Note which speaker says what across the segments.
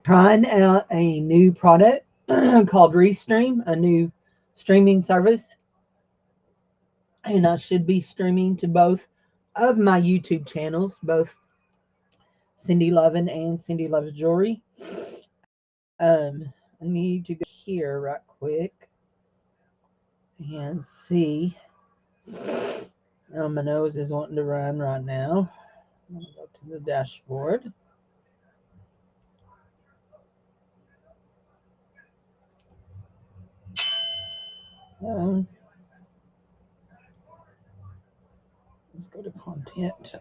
Speaker 1: trying out a new product called Restream, a new streaming service, and I should be streaming to both of my YouTube channels, both Cindy Lovin and Cindy Loves Jewelry. I need to go here right quick and see. My nose is wanting to run right now. I'm going to go to the dashboard. Let's go to content.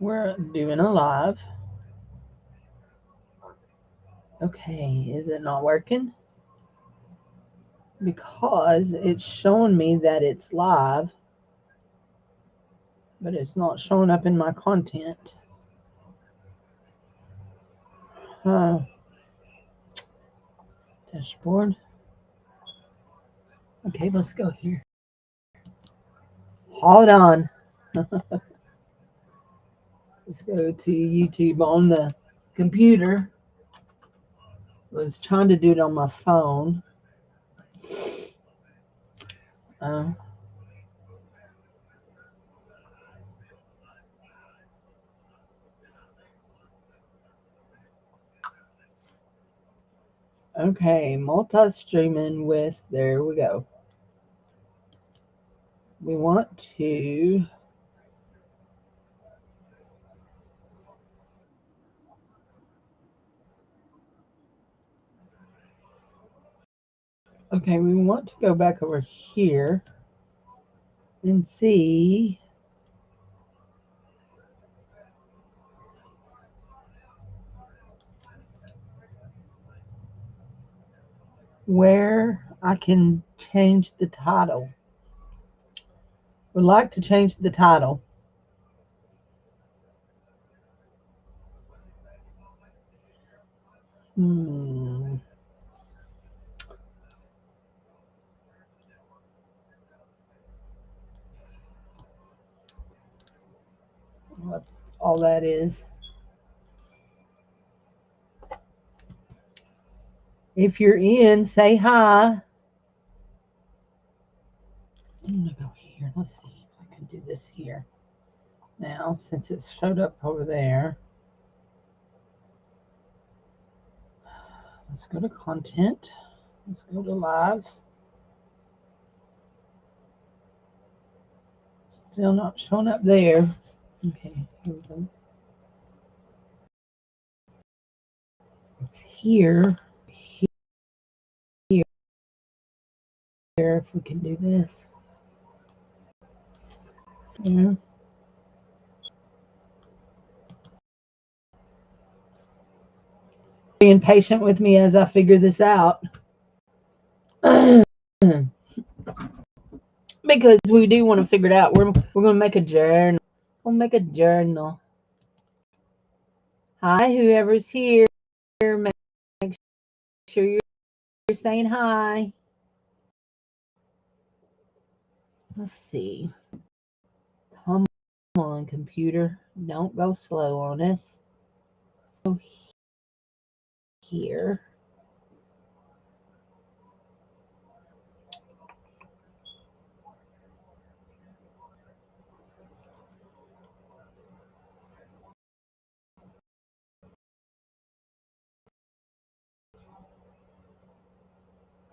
Speaker 1: We're doing a live. Okay, is it not working? Because it's showing me that it's live, but it's not showing up in my content. Dashboard. Okay, let's go here. Hold on. Let's go to YouTube on the computer. I was trying to do it on my phone. Okay, multi-streaming with, there we go. We want to okay, we want to go back over here and see where I can change the title. Would like to change the title. What all that is. If you're in, say hi. I'm gonna go here. Let's see if I can do this here. Now, since it showed up over there, let's go to content. Let's go to lives. Still not showing up there. Okay, here we go. It's here. Here. If we can do this. Yeah. Being patient with me as I figure this out. Because we do want to figure it out. We're going to make a journal. We'll make a journal. Hi, whoever's here. Make sure you're saying hi. Let's see. Come on, computer. Don't go slow on us. Go here.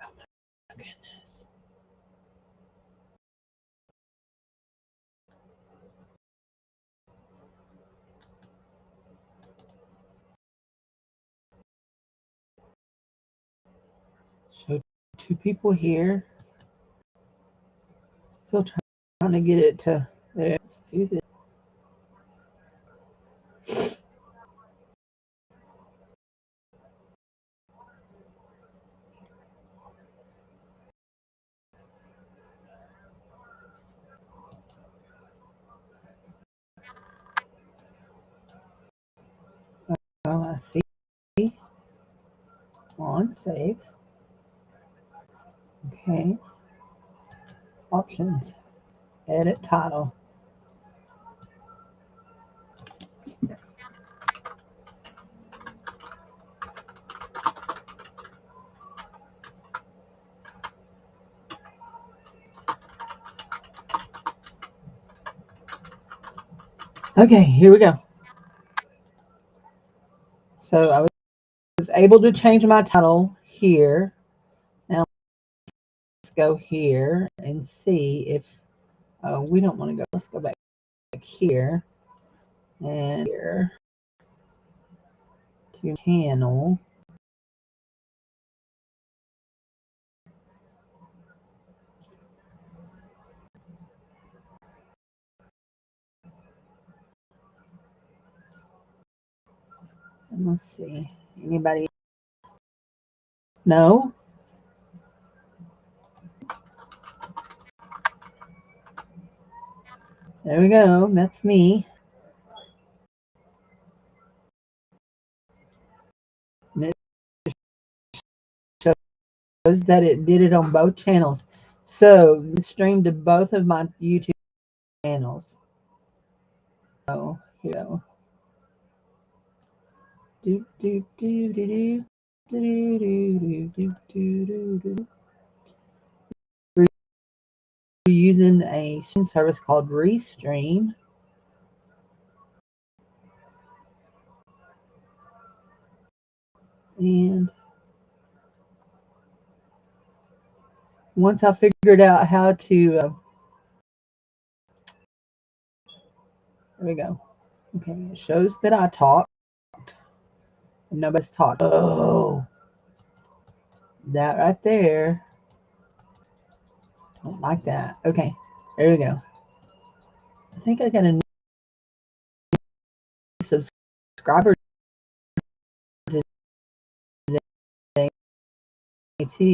Speaker 1: Oh my goodness. Show two people here. Still trying to get it to there. Let's do this. Oh, I see. On, save. Okay. Options. Edit title. Okay, here we go. So I was able to change my title here. Now let's go here and see if we don't want to go. Let's go back here and here to channel. And let's see. Anybody? No? There we go. That's me. And it shows that it did it on both channels. So it streamed to both of my YouTube channels. So here we go. Do, do, do, do, do. Do, do, do, do, do, do, do. We're using a service called Restream. And once I figured out how to, there we go. Okay, it shows that I talked. And nobody's talked. Oh, that right there. Don't like that. Okay, there we go. I think I got a new subscriber today too.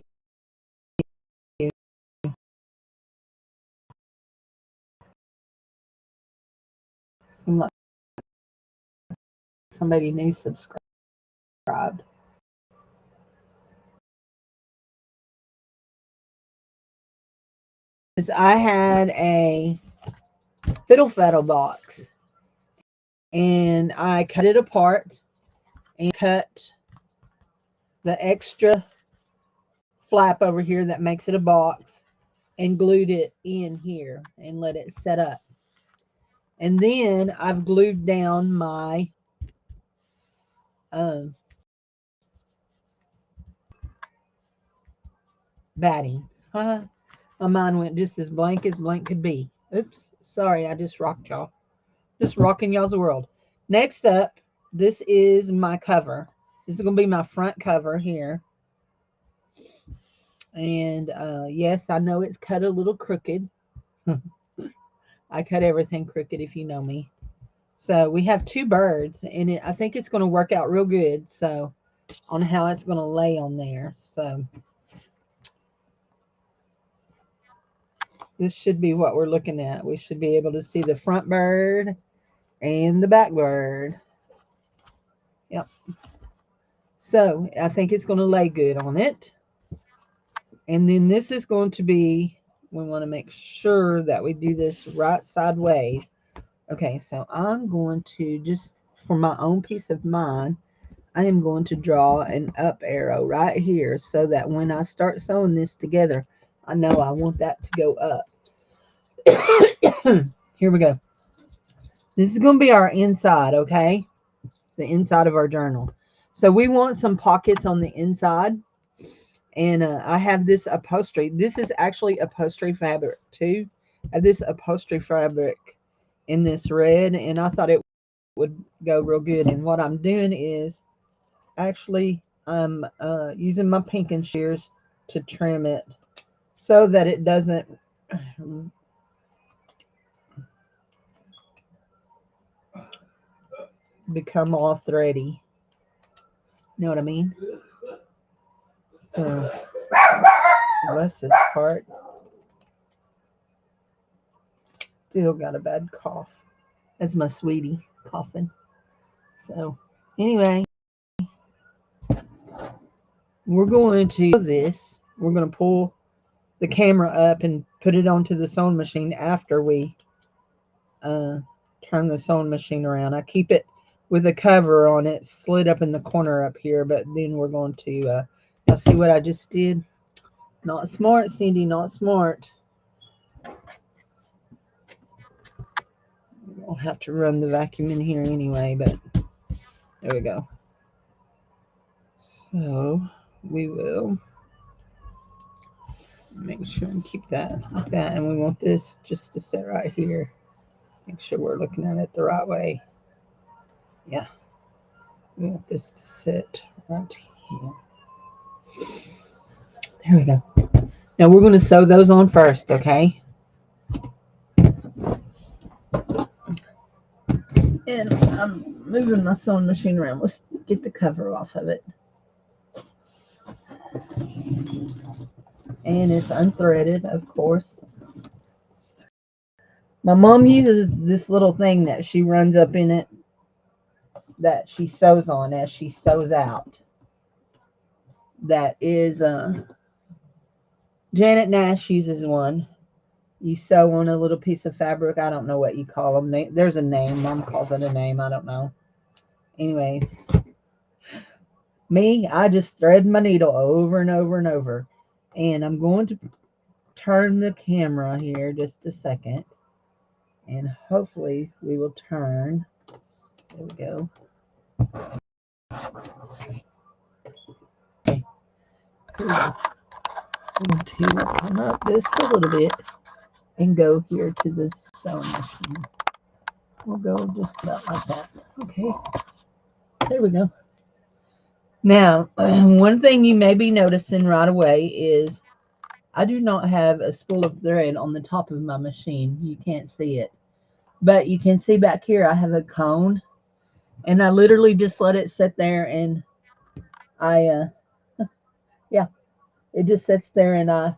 Speaker 1: Somebody new subscribed. I had a fiddle faddle box and I cut it apart and cut the extra flap over here that makes it a box and glued it in here and let it set up. And then I've glued down my batting. My mind went just as blank could be. Oops, sorry, I just rocked y'all. Just rocking y'all's world. Next up, this is my cover. This is going to be my front cover here. And yes, I know it's cut a little crooked. I cut everything crooked if you know me. So we have two birds, and I think it's going to work out real good. So on how it's going to lay on there. So this should be what we're looking at. We should be able to see the front bird and the back bird. Yep. So I think it's going to lay good on it. And then this is going to be, we want to make sure that we do this right sideways. Okay, so I'm going to just, for my own peace of mind, I am going to draw an up arrow right here so that when I start sewing this together, I know I want that to go up. Here we go. This is going to be our inside, okay? The inside of our journal. So we want some pockets on the inside. And I have this upholstery. This is actually upholstery fabric too. I have this upholstery fabric in this red, and I thought it would go real good. And what I'm doing is actually I'm using my pinking shears to trim it so that it doesn't become all thready. You know what I mean? So, bless this part. Still got a bad cough. That's my sweetie coughing. So, anyway, we're going to do this. We're going to pull the camera up and put it onto the sewing machine after we turn the sewing machine around. I keep it with a cover on it, slid up in the corner up here. But then we're going to, y'all see what I just did? Not smart, Cindy, not smart. We'll have to run the vacuum in here anyway, but there we go. So we will make sure and keep that like that. And we want this just to sit right here. Make sure we're looking at it the right way. Yeah. We want this to sit right here. There we go. Now we're going to sew those on first, okay? And I'm moving my sewing machine around. Let's get the cover off of it. And it's unthreaded, of course. My mom uses this little thing that she runs up in it that she sews on as she sews out. That is, Janet Nash uses one. You sew on a little piece of fabric. I don't know what you call them. There's a name. Mom calls it a name. I don't know. Anyway, me, I just thread my needle over and over and over. And I'm going to turn the camera here just a second. And hopefully we will turn. There we go. Okay. I'm going to come up just a little bit and go here to the sewing machine. We'll go just about like that. Okay. There we go. Now, one thing you may be noticing right away is I do not have a spool of thread on the top of my machine. You can't see it. But you can see back here I have a cone. And I literally just let it sit there and yeah, it just sits there and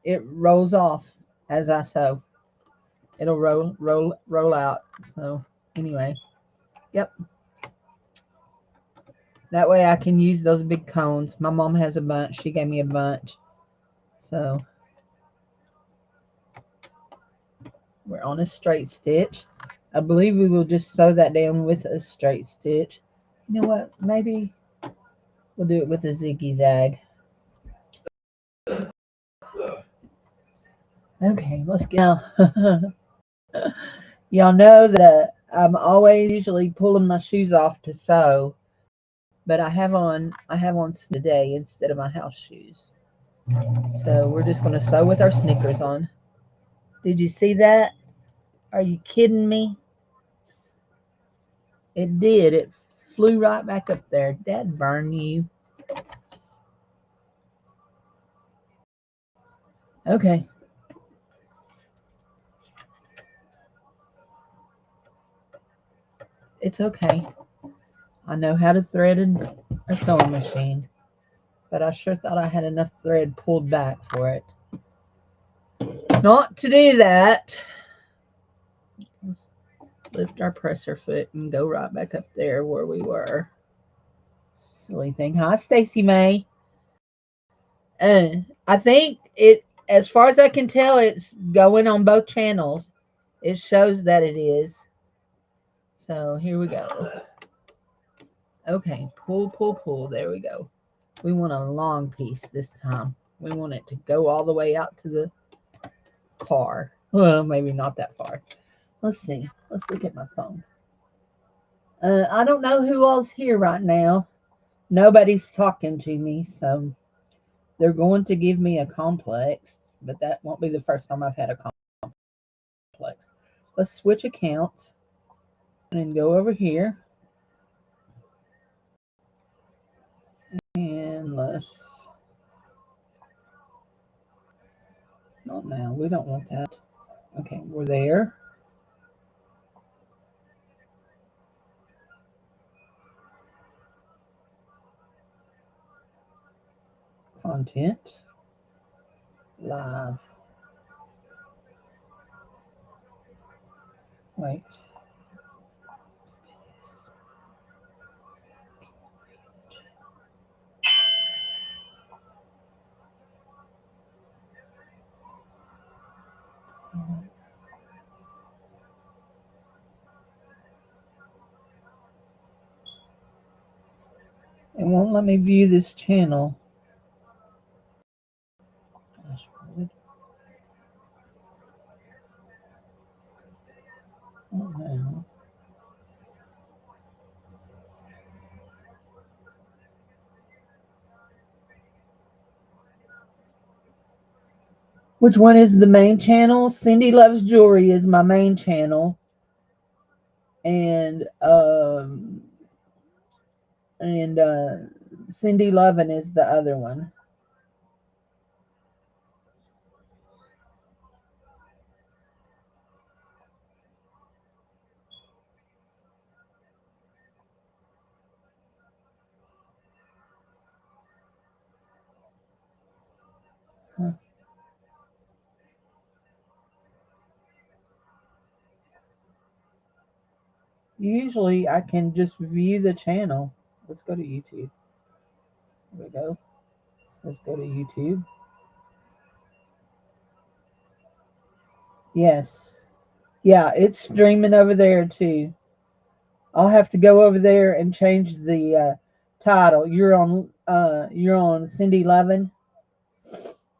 Speaker 1: it rolls off as I sew. It'll roll out. So anyway, yep. That way I can use those big cones. My mom has a bunch. She gave me a bunch. So we're on a straight stitch. I believe we will just sew that down with a straight stitch. You know what? Maybe we'll do it with a zigzag. Okay, let's go. Y'all know that I'm always usually pulling my shoes off to sew, but I have on today instead of my house shoes. So we're just going to sew with our sneakers on. Did you see that? Are you kidding me? It did. It flew right back up there. Dad burn you. Okay. It's okay. I know how to thread a sewing machine, but I sure thought I had enough thread pulled back for it. Not to do that. Let's lift our presser foot and go right back up there where we were. Silly thing. Hi, Stacy May. I think it, as far as I can tell, it's going on both channels. It shows that it is. So here we go. Okay, pull, pull, pull. There we go. We want a long piece this time. We want it to go all the way out to the car. Well, maybe not that far. Let's see. Let's look at my phone. I don't know who all's here right now. Nobody's talking to me, so they're going to give me a complex, but that won't be the first time I've had a complex. Let's switch accounts and go over here. And let's, not now, we don't want that. Okay, we're there. Content, live. Wait. Let's do this. It won't let me view this channel. Oh, no. Which one is the main channel? Cindy Loves Jewelry is my main channel. And Cindy Lovin is the other one. Huh. Usually I can just view the channel. Let's go to YouTube. There we go. Let's go to YouTube. Yes. Yeah, it's streaming over there too. I'll have to go over there and change the title. You're on Cindy Lovin.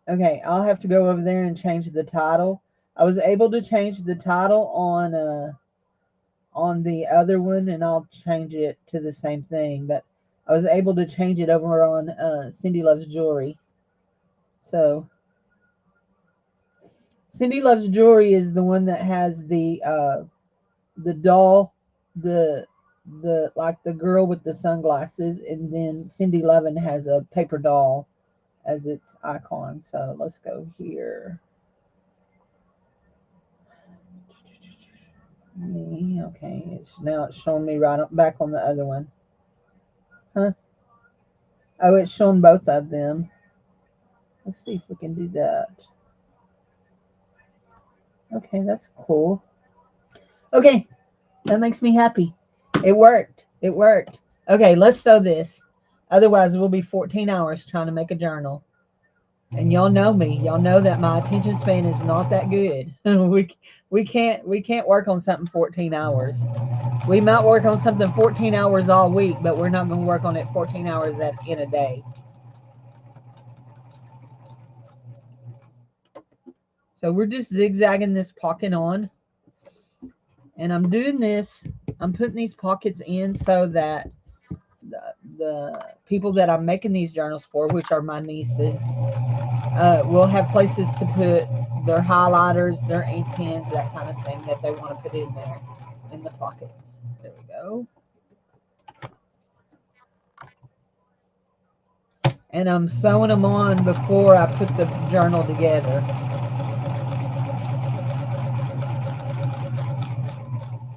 Speaker 1: Okay, I'll have to go over there and change the title. I was able to change the title on the other one, and I'll change it to the same thing. But I was able to change it over on Cindy Loves Jewelry. So Cindy Loves Jewelry is the one that has the doll, the like the girl with the sunglasses, and then Cindy Lovin has a paper doll as its icon. So let's go here. Okay, it's showing me right back on the other one. Huh? Oh, it's showing both of them. Let's see if we can do that. Okay, that's cool. Okay, that makes me happy. It worked. It worked. Okay, let's sew this. Otherwise, we'll be 14 hours trying to make a journal. And y'all know me. Y'all know that my attention span is not that good. we can't work on something 14 hours. We might work on something 14 hours all week, but we're not going to work on it 14 hours in a day. So we're just zigzagging this pocket on. And I'm doing this. I'm putting these pockets in so that the people that I'm making these journals for, which are my nieces, will have places to put their highlighters, their ink pens, that kind of thing that they want to put in there in the pockets. There we go. And I'm sewing them on before I put the journal together.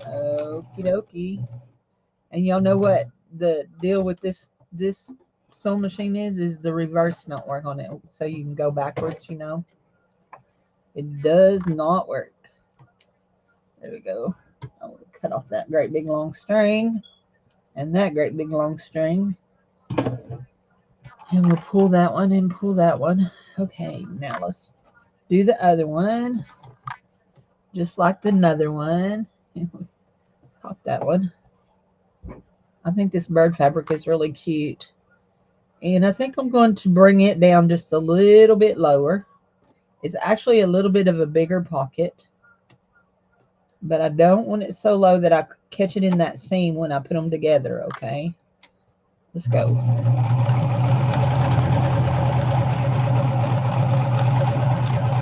Speaker 1: Okie dokie. And y'all know what the deal with this sewing machine is the reverse don't work on it. So you can go backwards, you know. It does not work. There we go. I want to cut off that great big long string and that great big long string. And we'll pull that one and pull that one. Okay, now let's do the other one. Just like the other one. Caught that one. I think this bird fabric is really cute. And I think I'm going to bring it down just a little bit lower. It's actually a little bit of a bigger pocket. But I don't want it so low that I catch it in that seam when I put them together, okay? Let's go.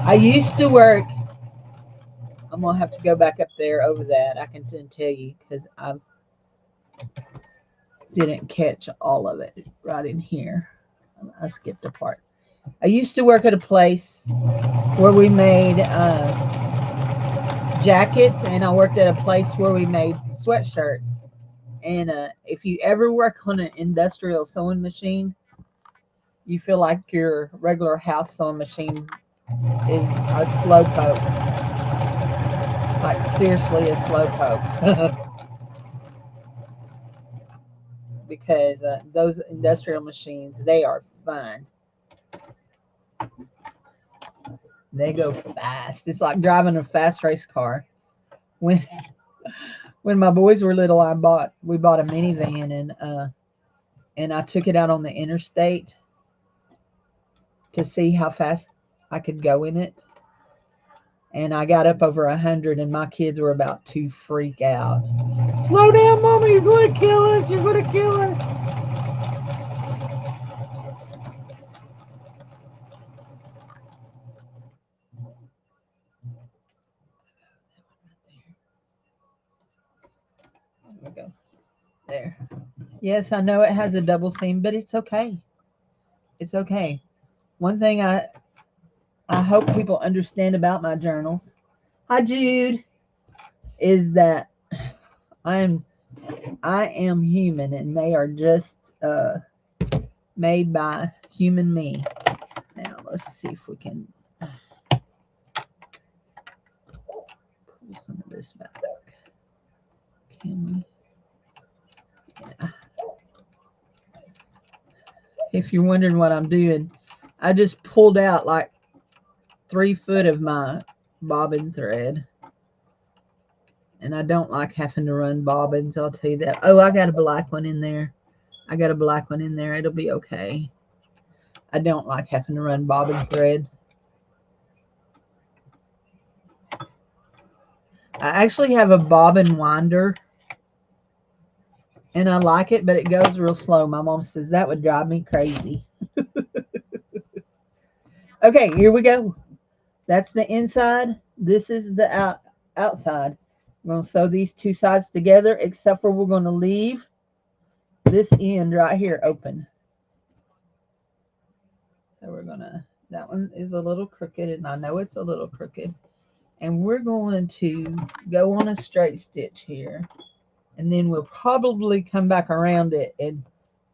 Speaker 1: I used to work. I'm going to have to go back up there over that. I can tell you because I didn't catch all of it right in here. I skipped a part. I used to work at a place where we made jackets, and I worked at a place where we made sweatshirts. And if you ever work on an industrial sewing machine, you feel like your regular house sewing machine is a slow poke. Like seriously a slow poke. Because those industrial machines, they are fun. They go fast. It's like driving a fast race car. When my boys were little, we bought a minivan, and and I took it out on the interstate to see how fast I could go in it. And I got up over 100, and my kids were about to freak out. Slow down, Mama, you're going to kill us. You're going to kill us. There we go. There. Yes, I know it has a double seam, but it's okay. It's okay. One thing I hope people understand about my journals, hi Jude, is that I am human, and they are just made by human me. Now let's see if we can pull some of this back. Can we? Yeah. If you're wondering what I'm doing, I just pulled out like 3 foot of my bobbin thread. And I don't like having to run bobbins, I'll tell you that. Oh, I got a black one in there. I got a black one in there. It'll be okay. I don't like having to run bobbin thread. I actually have a bobbin winder, and I like it, but it goes real slow. My mom says that would drive me crazy. Okay, here we go. That's the inside. This is the outside. I'm going to sew these 2 sides together, except for we're going to leave this end right here open. So we're going to, that one is a little crooked, and I know it's a little crooked. And we're going to go on a straight stitch here. And then we'll probably come back around it and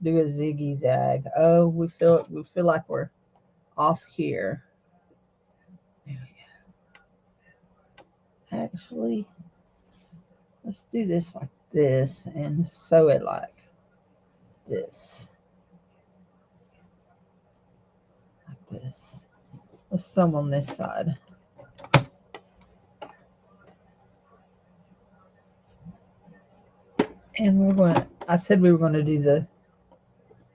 Speaker 1: do a ziggy zag. Oh, we feel like we're off here. There we go. Actually, let's do this like this and sew it like this. Like this. Let's sew on this side. And we're going to, I said we were going to do the,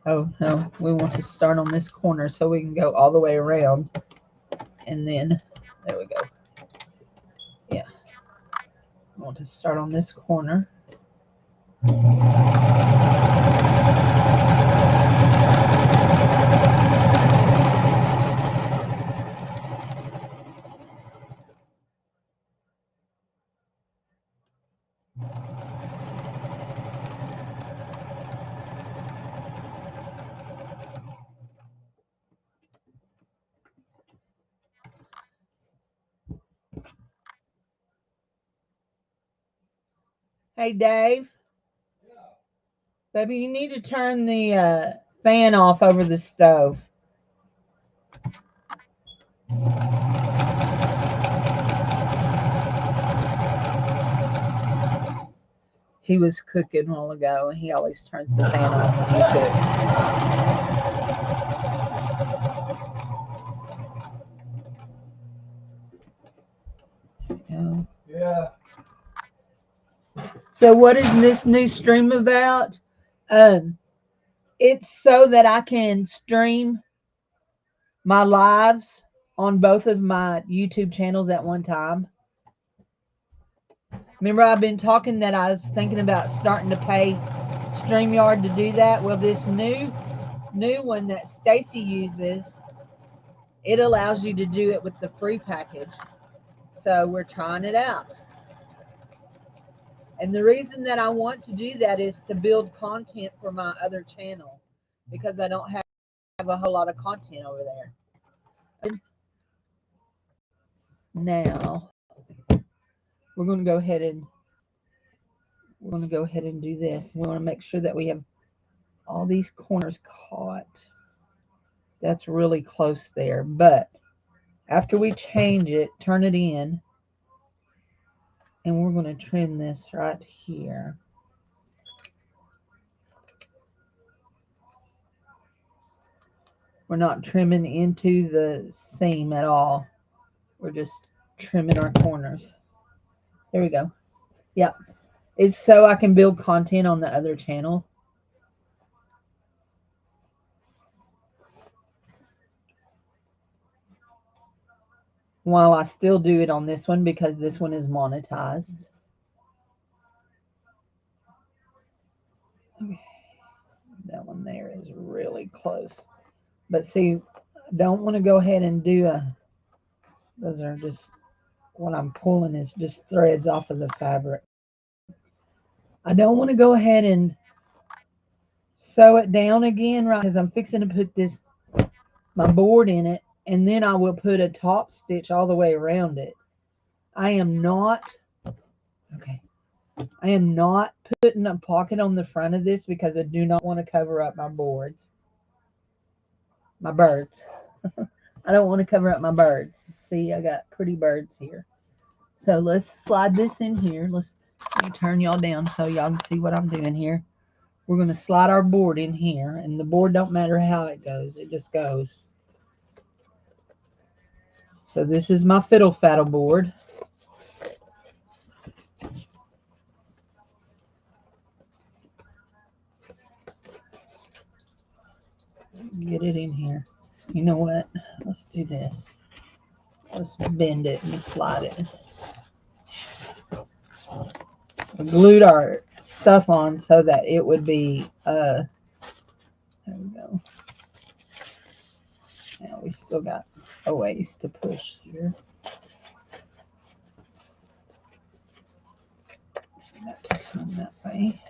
Speaker 1: oh no, we want to start on this corner so we can go all the way around. And then, there we go. Yeah. I want to start on this corner. Hey, Dave. Baby, you need to turn the fan off over the stove. He was cooking a while ago, and he always turns the fan off when he cooks. Yeah. So what is this new stream about? It's so that I can stream my lives on both of my YouTube channels at one time. Remember, I've been talking that I was thinking about starting to pay StreamYard to do that. Well, this new one that Stacy uses, it allows you to do it with the free package. So we're trying it out. And the reason that I want to do that is to build content for my other channel, because I don't have a whole lot of content over there. Now we're going to go ahead and do this. We want to make sure that we have all these corners caught. That's really close there, but after we change it, turn it in, and we're going to trim this right here. We're not trimming into the seam at all. We're just trimming our corners. There we go. Yep. It's so I can build content on the other channel. while I still do it on this one because this one is monetized. Okay. That one there is really close. But see, I don't want to go ahead and do those are just, what I'm pulling is just threads off of the fabric. I don't want to go ahead and sew it down again, right? Because I'm fixing to put my board in it, and then I will put a top stitch all the way around it. I am not putting a pocket on the front of this because I do not want to cover up my birds. I don't want to cover up my birds. See, I got pretty birds here. So let's slide this in here. Let me turn y'all down so y'all can see what I'm doing here. We're going to slide our board in here, and the board don't matter how it goes. It just goes. So this is my fiddle faddle board. Get it in here. You know what? Let's do this. Let's bend it and slide it. We glued our stuff on so that it would be, there we go. Now we still got a ways to push here. That to come that way.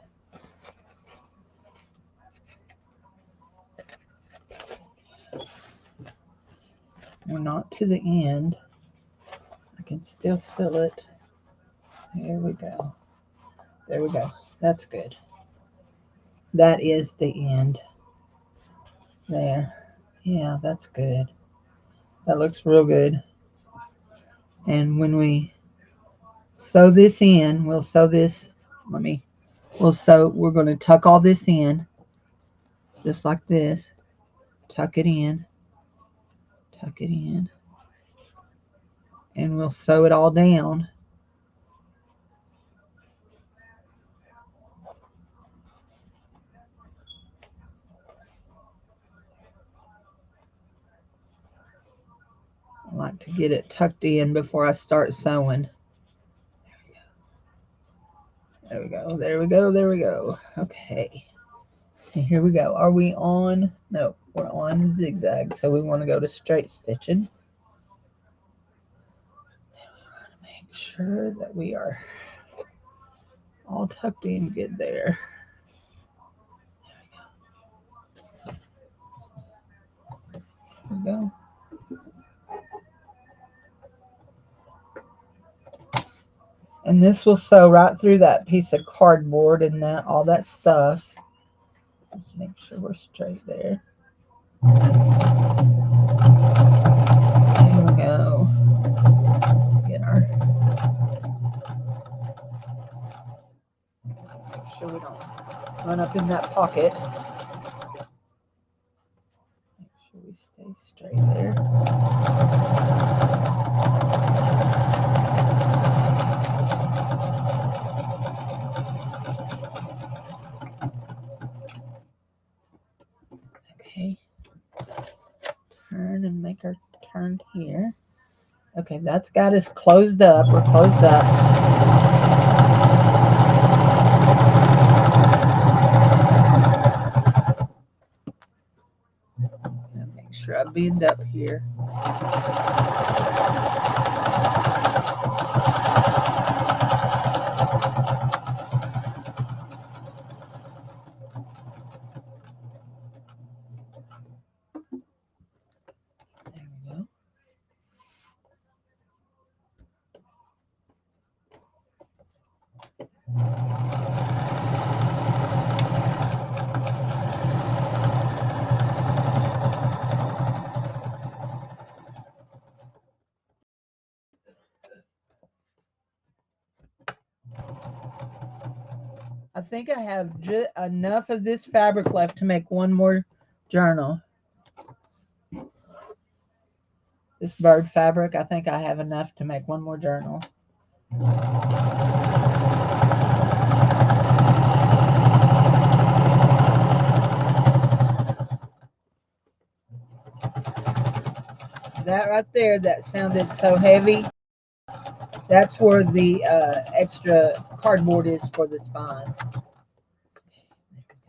Speaker 1: We're not to the end. I can still feel it. There we go. There we go. That's good. That is the end. There. Yeah, that's good. That looks real good. And when we sew this in, we'll sew this. We're going to tuck all this in just like this. Tuck it in. Tuck it in. And we'll sew it all down. I like to get it tucked in before I start sewing. There we go. There we go. There we go. Okay. And here we go. Are we on? No, we're on zigzag. So we want to go to straight stitching. Make sure that we are all tucked in good there. There we go. And this will sew right through that piece of cardboard and all that stuff. Just make sure we're straight there. There we go. Get our. Make sure we don't run up in that pocket. Make sure we stay straight there. Okay. Turn and make our turn here. Okay, that's got us closed up. We're closed up. Make sure I bend up here. I think I have just enough of this fabric left to make one more journal. This bird fabric, I think I have enough to make one more journal. That right there that sounded so heavy, that's where the extra cardboard is for the spine.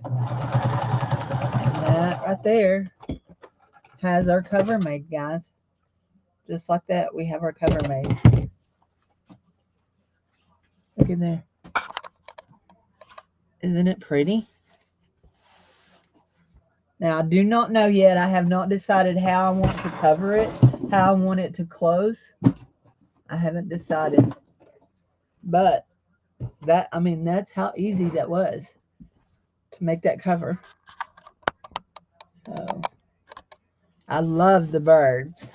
Speaker 1: And that right there has our cover made, guys. Just like that, we have our cover made. Look in there. Isn't it pretty? Now, I do not know yet. I have not decided how I want to cover it, how I want it to close. I haven't decided. But that, I mean, that's how easy that was to make that cover. So, I love the birds.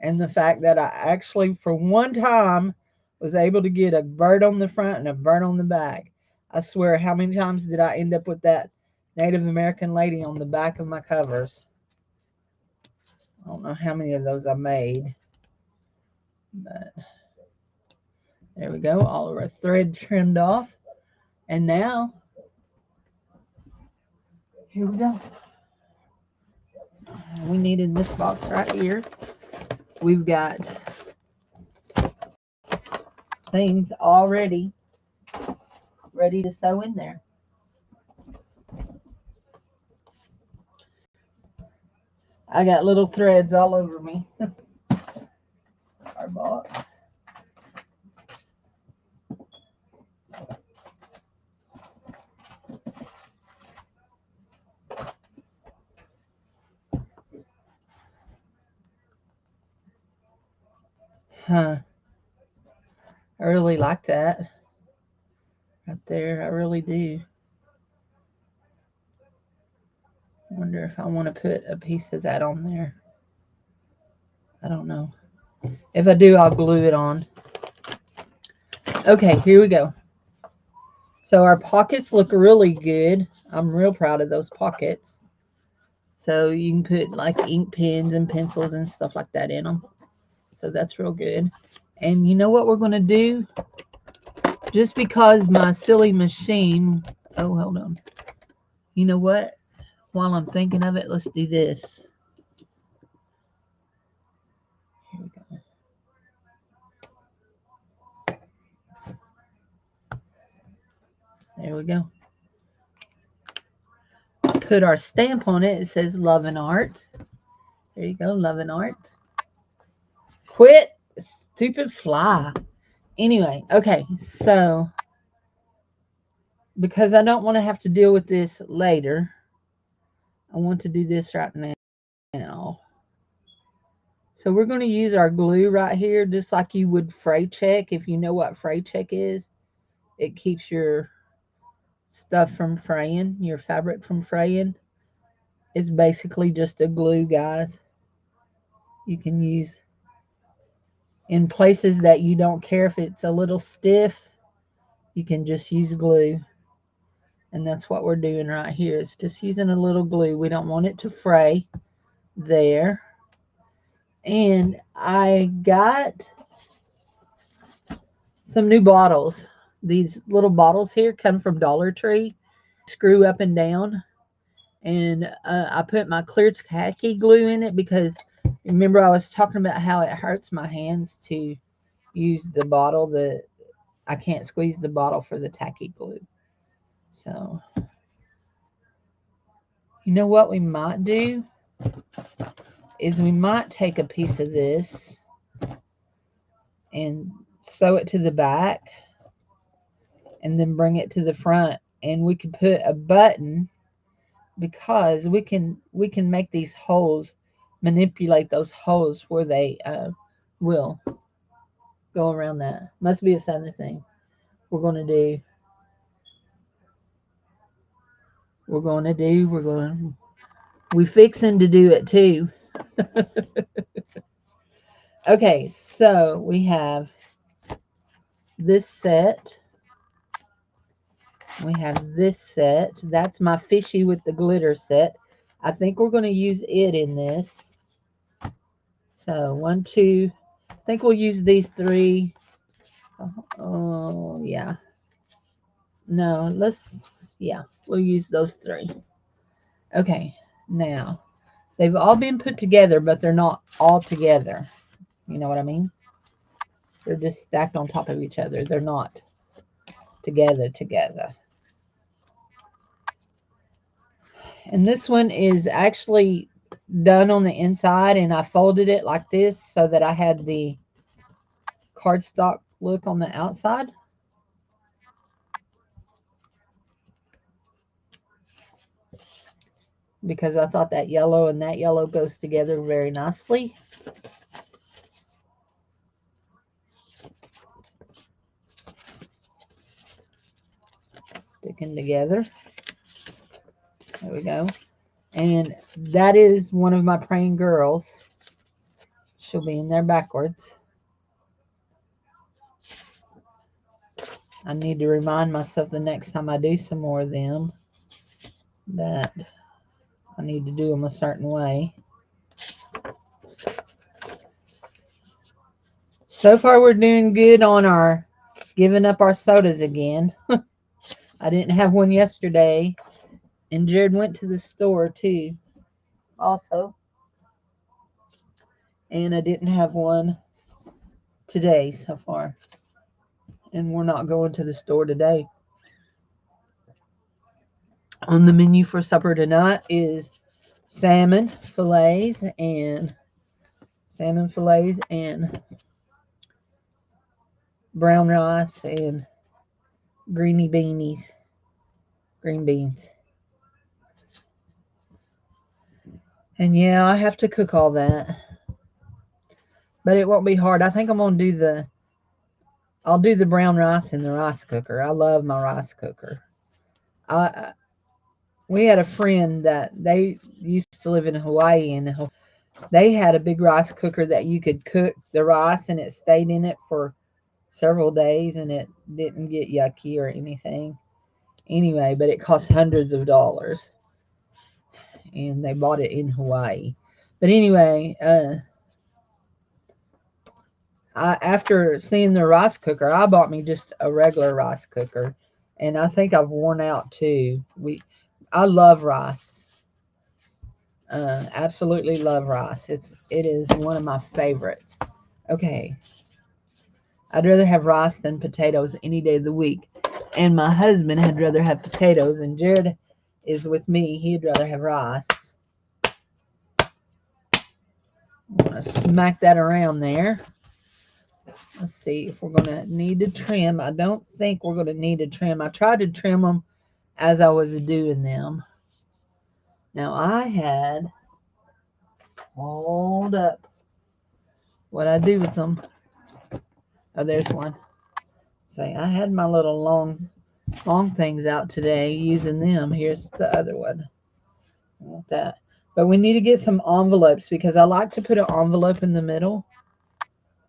Speaker 1: And the fact that I actually, for one time, was able to get a bird on the front and a bird on the back. I swear, how many times did I end up with that Native American lady on the back of my covers? I don't know how many of those I made. But there we go. All of our thread trimmed off. And now, here we go. We need in this box right here, we've got things already ready to sew in there. I got little threads all over me. Our box. Huh. I really like that. Right there. I really do. I wonder if I want to put a piece of that on there. I don't know. If I do, I'll glue it on. Okay, here we go. So our pockets look really good. I'm real proud of those pockets. So you can put like ink pens and pencils and stuff like that in them. So that's real good. And you know what we're going to do? Just because my silly machine... Oh, hold on. You know what? While I'm thinking of it, let's do this. Here we go. There we go. Put our stamp on it. It says Love and Art. There you go, Love and Art. Quit, stupid fly. Anyway, okay, so because I don't want to have to deal with this later, I want to do this right now. So we're going to use our glue right here, just like you would fray check. If you know what fray check is, it keeps your stuff from fraying, your fabric from fraying. It's basically just a glue, guys. You can use in places that you don't care if it's a little stiff. You can just use glue. And that's what we're doing right here. It's just using a little glue. We don't want it to fray there. And I got some new bottles. These little bottles here come from Dollar Tree. Screw up and down. And I put my clear tacky glue in it because remember I was talking about how it hurts my hands to use the bottle. That I can't squeeze the bottle for the tacky glue. So, you know what we might do is we might take a piece of this and sew it to the back and then bring it to the front, and we could put a button because we can make these holes, manipulate those holes where they will go around that. Must be a southern thing. We're going to we fixing to do it too. Okay, so we have this set. We have this set. That's my fishy with the glitter set. I think we're going to use it in this. So 1, 2. I think we'll use these 3. Oh, yeah. No, yeah, we'll use those 3. Okay, now They've all been put together, but they're not all together. You know what I mean? They're just stacked on top of each other. They're not together. And this one is actually done on the inside, and I folded it like this so that I had the cardstock look on the outside. Because I thought that yellow and that yellow goes together very nicely. Sticking together. There we go. And that is one of my praying girls. She'll be in there backwards. I need to remind myself the next time I do some more of them that I need to do them a certain way. So far we're doing good on our giving up our sodas again. I didn't have one yesterday, and Jared went to the store too also, and I didn't have one today so far, and we're not going to the store today. On the menu for supper tonight is salmon fillets and brown rice and green beans. And yeah, I have to cook all that, but it won't be hard. I think I'll do the brown rice in the rice cooker. I love my rice cooker. We had a friend that they used to live in Hawaii, and they had a big rice cooker that you could cook the rice and it stayed in it for several days and it didn't get yucky or anything. Anyway, but it cost hundreds of dollars, and they bought it in Hawaii. But anyway, after seeing the rice cooker, I bought me just a regular rice cooker, and I think I've worn out too. I love rice. Absolutely love rice. It is one of my favorites. Okay, I'd rather have rice than potatoes any day of the week. And my husband had rather have potatoes, and Jared is with me. He'd rather have rice. I'm gonna smack that around there. Let's see if we're gonna need to trim. I don't think we're gonna need to trim. I tried to trim them as I was doing them. Now I had, hold up, what I do with them. Oh, there's one. Say, I had my little long things out today using them. Here's the other one. I want that. But we need to get some envelopes because I like to put an envelope in the middle.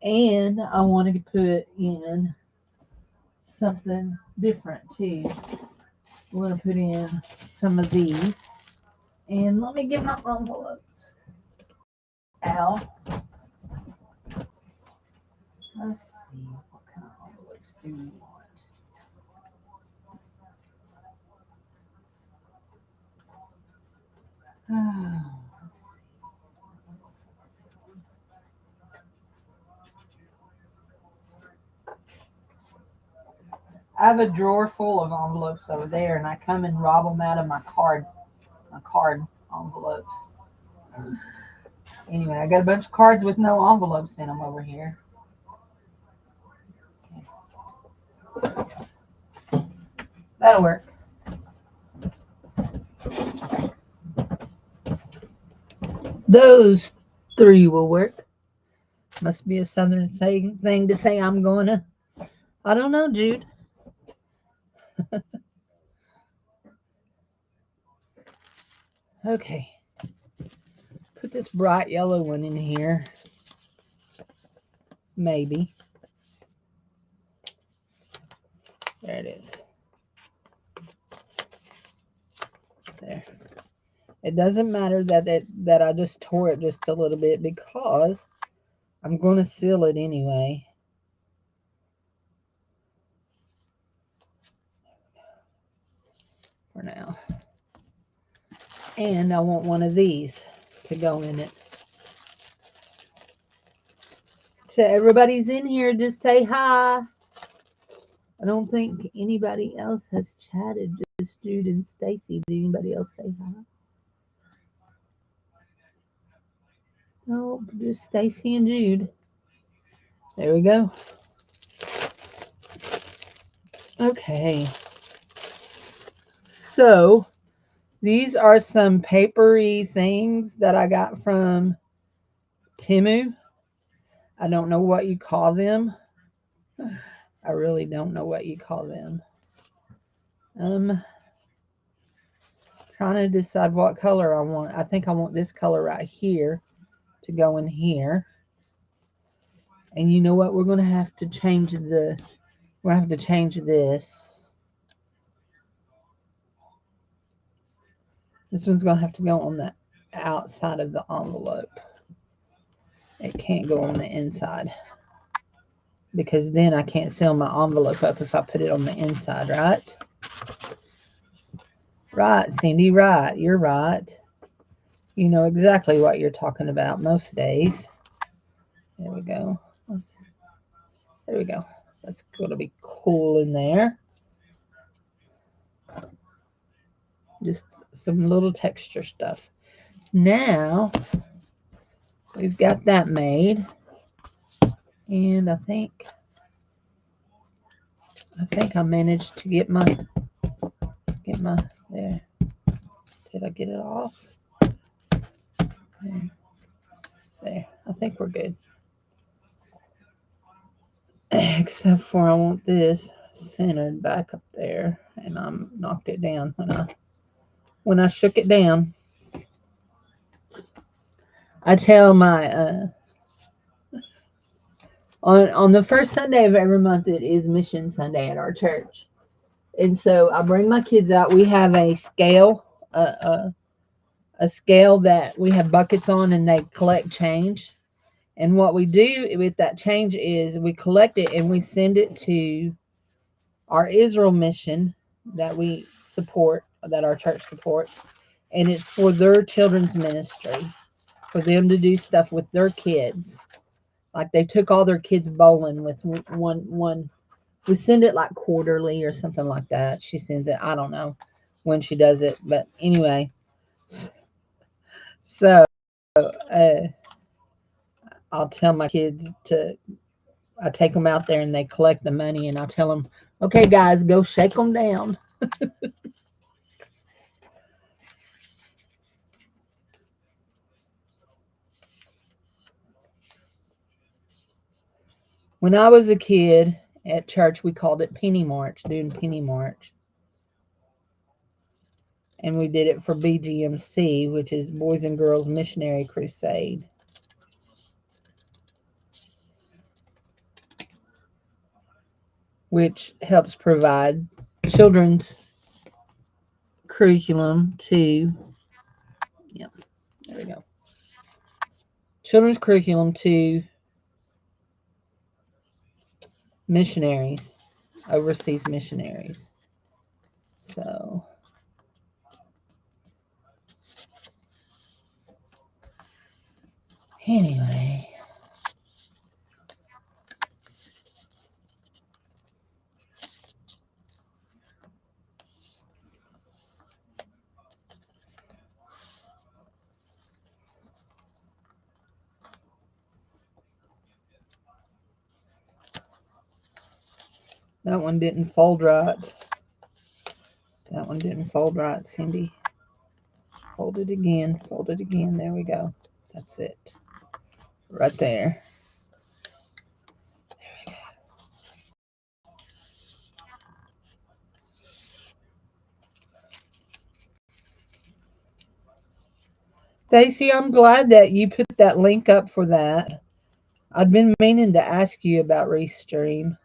Speaker 1: And I want to put in something different too. I want to put in some of these. And let me get my envelopes. Ow. Let's see. What kind of envelopes do we want? Let's see. I have a drawer full of envelopes over there, and I come and rob them out of my card envelopes. Anyway, I got a bunch of cards with no envelopes in them over here. Okay. That'll work. Those three will work. Must be a southern thing to say I'm going to. I don't know, Jude. Okay. Put this bright yellow one in here. Maybe. There it is. There. It doesn't matter that I just tore it just a little bit because I'm going to seal it anyway. For now. And I want one of these. to go in it. So everybody's in here, just say hi. I don't think anybody else has chatted, just Jude and Stacy. Did anybody else say hi? No, just Stacy and Jude. There we go. Okay. So these are some papery things that I got from Temu. I don't know what you call them. I really don't know what you call them. Trying to decide what color I want. I think I want this color right here to go in here. And you know what? We're going to have to change the, we'll have to change this. This one's going to have to go on the outside of the envelope. It can't go on the inside. Because then I can't seal my envelope up if I put it on the inside, right? Right, Cindy, right. You're right. You know exactly what you're talking about most days. There we go. There we go. That's going to be cool in there. Just some little texture stuff. Now, we've got that made. And I think I managed to get my, there. Did I get it off? There. I think we're good. Except for I want this centered back up there, and I knocked it down when I shook it down. I tell my on the first Sunday of every month, it is Mission Sunday at our church, and so I bring my kids out. We have a scale, a scale that we have buckets on, and they collect change. And what we do with that change is we collect it and we send it to our Israel mission that we support, that our church supports, and it's for their children's ministry, for them to do stuff with their kids. Like they took all their kids bowling with one. We send it like quarterly or something like that. She sends it. I don't know when she does it, but anyway. So I'll tell my kids I take them out there and they collect the money, and I'll tell them, okay, guys, go shake them down. When I was a kid at church, we called it Penny March, doing Penny March. And we did it for BGMC, which is Boys and Girls Missionary Crusade. Which helps provide children's curriculum to, yeah, there we go. Children's curriculum to missionaries, overseas missionaries. So, anyway. That one didn't fold right. That one didn't fold right, Cindy. Fold it again. Fold it again. There we go. That's it. Right there. There we go. Stacy, I'm glad that you put that link up for that. I've been meaning to ask you about Restream.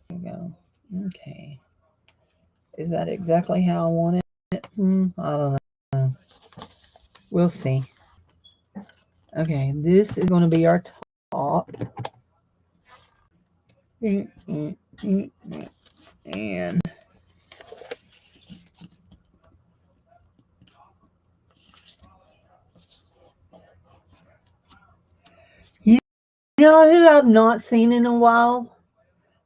Speaker 1: There we go. Okay. Is that exactly how I want it? I don't know. We'll see. Okay, this is going to be our top. And You know who I've not seen in a while?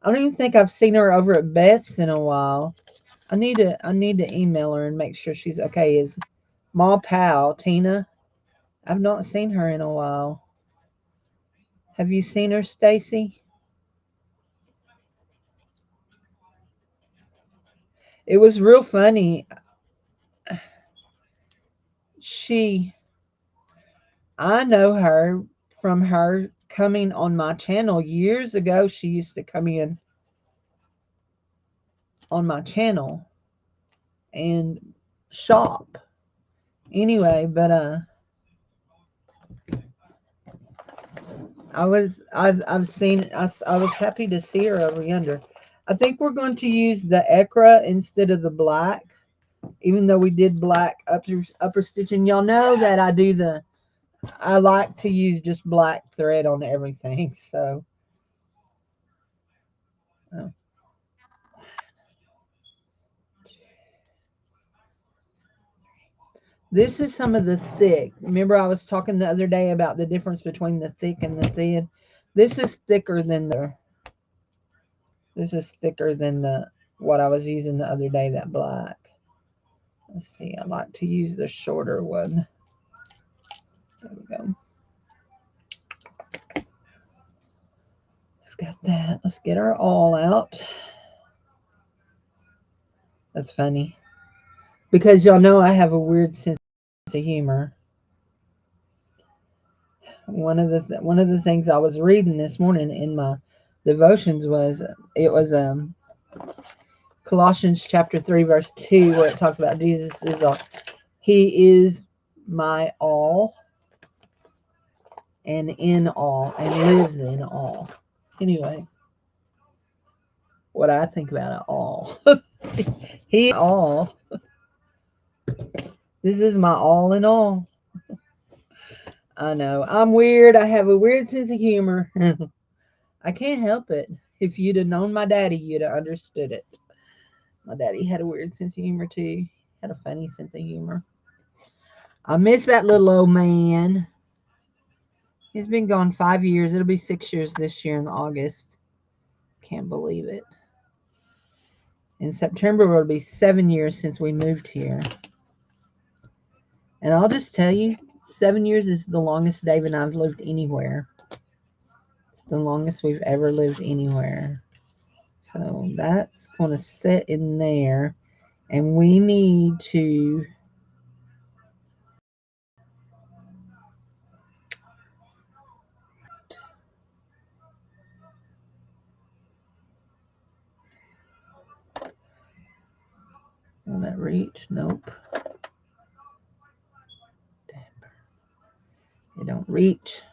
Speaker 1: I don't even think I've seen her over at Beth's in a while. I need to email her and make sure she's okay. Is Ma Pal Tina? I've not seen her in a while. Have you seen her, Stacy? It was real funny. She, I know her from her coming on my channel years ago. She used to come in on my channel and shop. Anyway, but I've seen I was happy to see her over yonder. I think we're going to use the ecra instead of the black, even though we did black upper stitching. Y'all know that I like to use just black thread on everything. So uh, this is some of the thick. Remember I was talking the other day about the difference between the thick and the thin. This is thicker than the what I was using the other day, that black. Let's see, I like to use the shorter one. There we go. I've got that. Let's get our awl out. That's funny. Because y'all know I have a weird sense of humor. One of the things I was reading this morning in my devotions was Colossians chapter 3 verse 2, where it talks about Jesus is all. He is my all and in all and lives in all. Anyway, what I think about it all. He all. This is my all in all. I know. I'm weird. I have a weird sense of humor. I can't help it. If you'd have known my daddy, you'd have understood it. My daddy had a weird sense of humor too. Had a funny sense of humor. I miss that little old man. He's been gone 5 years. It'll be 6 years this year in August. Can't believe it. In September, it'll be 7 years since we moved here. And I'll just tell you, 7 years is the longest Dave and I've lived anywhere. It's the longest we've ever lived anywhere. So that's going to sit in there. And we need to will that reach? Nope. It don't reach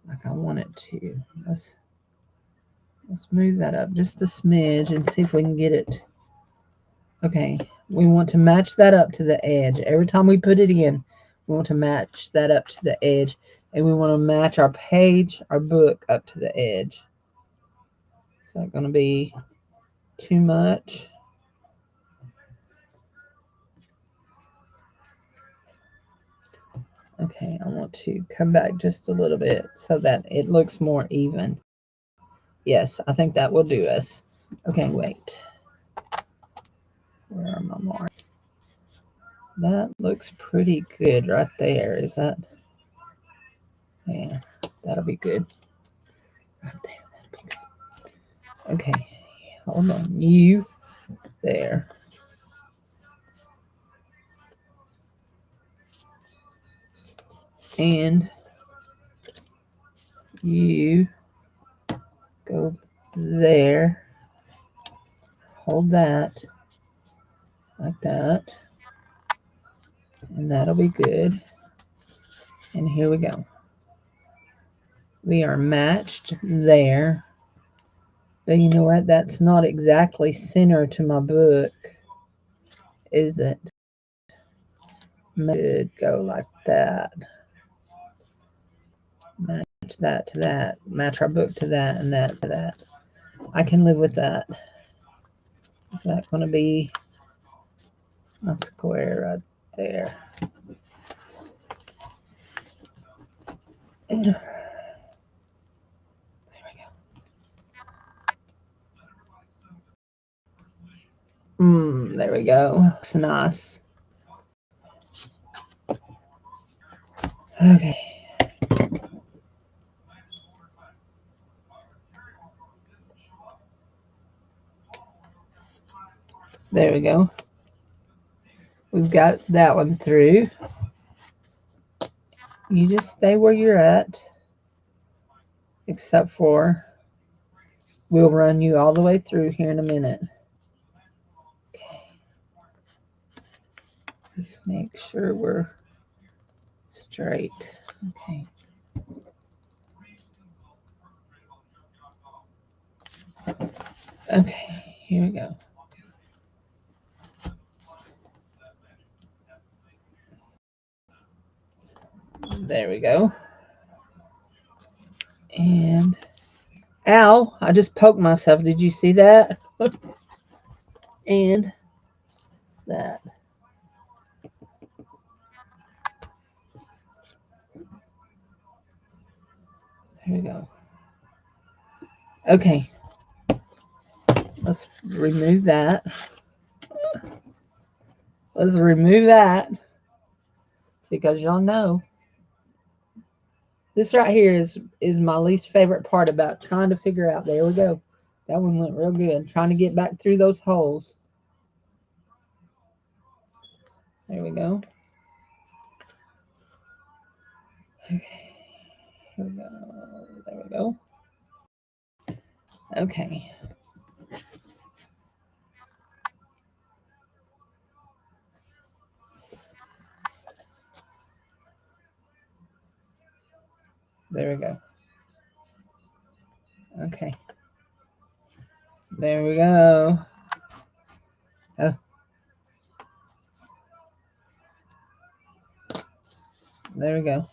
Speaker 1: like I want it to. Let's move that up just a smidge and see if we can get it. Okay, we want to match that up to the edge. Every time we put it in, we want to match that up to the edge. And we want to match our page, our book, up to the edge. Is that going to be too much? Okay, I want to come back just a little bit so that it looks more even. Yes, I think that will do us. Okay, wait. Where are my marks? That looks pretty good right there. Is that? Yeah, that'll be good. Right there, that'll be good. Okay, hold on. You there. And you go there. Hold that like that. And that'll be good. And here we go. We are matched there. But you know what? That's not exactly center to my book, is it? Should go like that. Match that to that. Match our book to that and that to that. I can live with that. Is that going to be a square right there? There we go. It's nice. Okay. There we go. We've got that one through. You just stay where you're at, except for we'll run you all the way through here in a minute. Okay. Just make sure we're straight. Okay. Okay, here we go. There we go. And ow, I just poked myself. Did you see that? And that. There we go. Okay. Let's remove that. Let's remove that. Because y'all know this right here is my least favorite part about trying to figure out. There we go. That one went real good. Trying to get back through those holes. There we go. Okay. Here we go. There we go. Okay. There we go. Okay. There we go. Oh. There we go.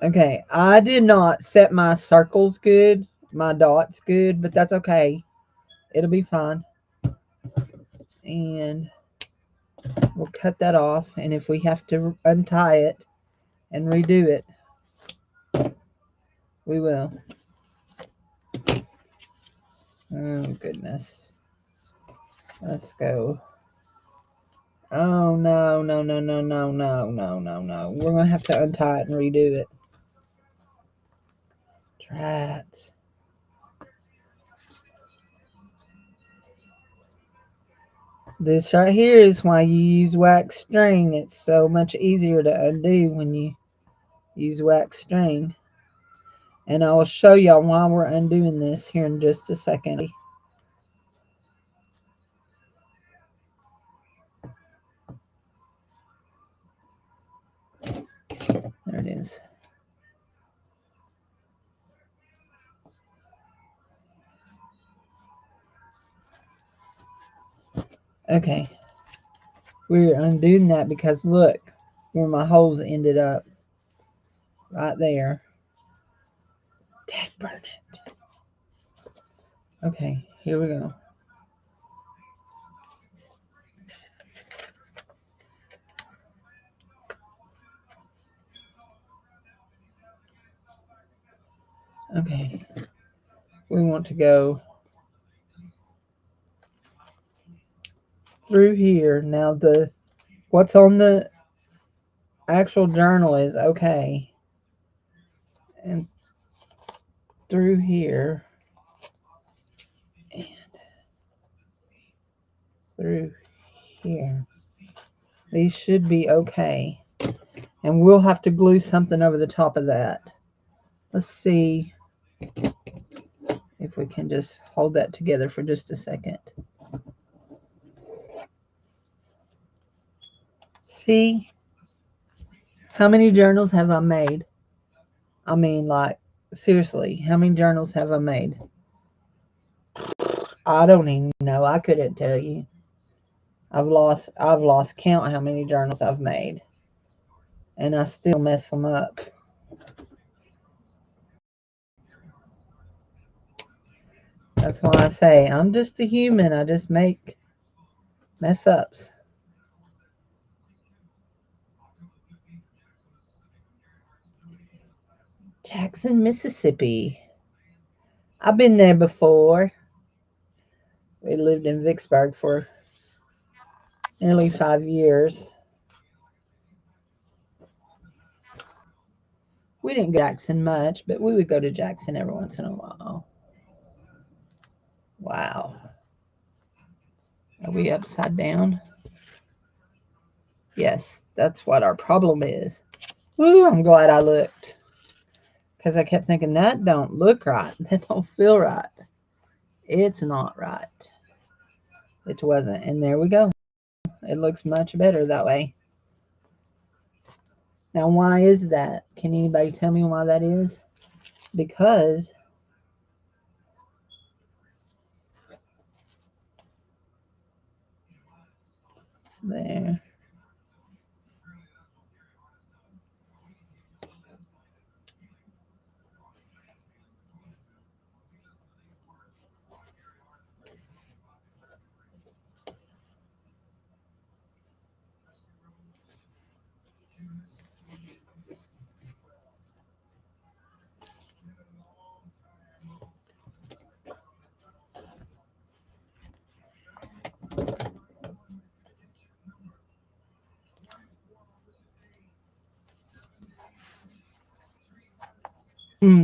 Speaker 1: Okay, I did not set my circles good, my dots good, but that's okay. It'll be fine. And we'll cut that off. And if we have to untie it and redo it, we will. Oh, goodness. Let's go. Oh, no, no, no, no, no, no, no, no, no. We're going to have to untie it and redo it. Rats. This right here is why you use wax string. It's so much easier to undo when you use wax string. And I will show y'all why we're undoing this here in just a second. There it is. Okay. We're undoing that because look where my holes ended up. Right there. Dad burn it. Okay, here we go. Okay. We want to go through here. Now what's on the actual journal is okay. And through here. And through here. These should be okay. And we'll have to glue something over the top of that. Let's see if we can just hold that together for just a second. See? How many journals have I made? I mean, like, seriously, how many journals have I made? I don't even know. I couldn't tell you. I've lost count how many journals I've made. And I still mess them up. That's why I say I'm just a human. I just make mess ups. Jackson, Mississippi. I've been there before. We lived in Vicksburg for nearly 5 years. We didn't go to Jackson much, but we would go to Jackson every once in a while. Wow. Are we upside down? Yes, that's what our problem is. Woo, I'm glad I looked. Because I kept thinking, that don't look right. That don't feel right. It's not right. It wasn't. And there we go. It looks much better that way. Now, why is that? Can anybody tell me why that is? Because there.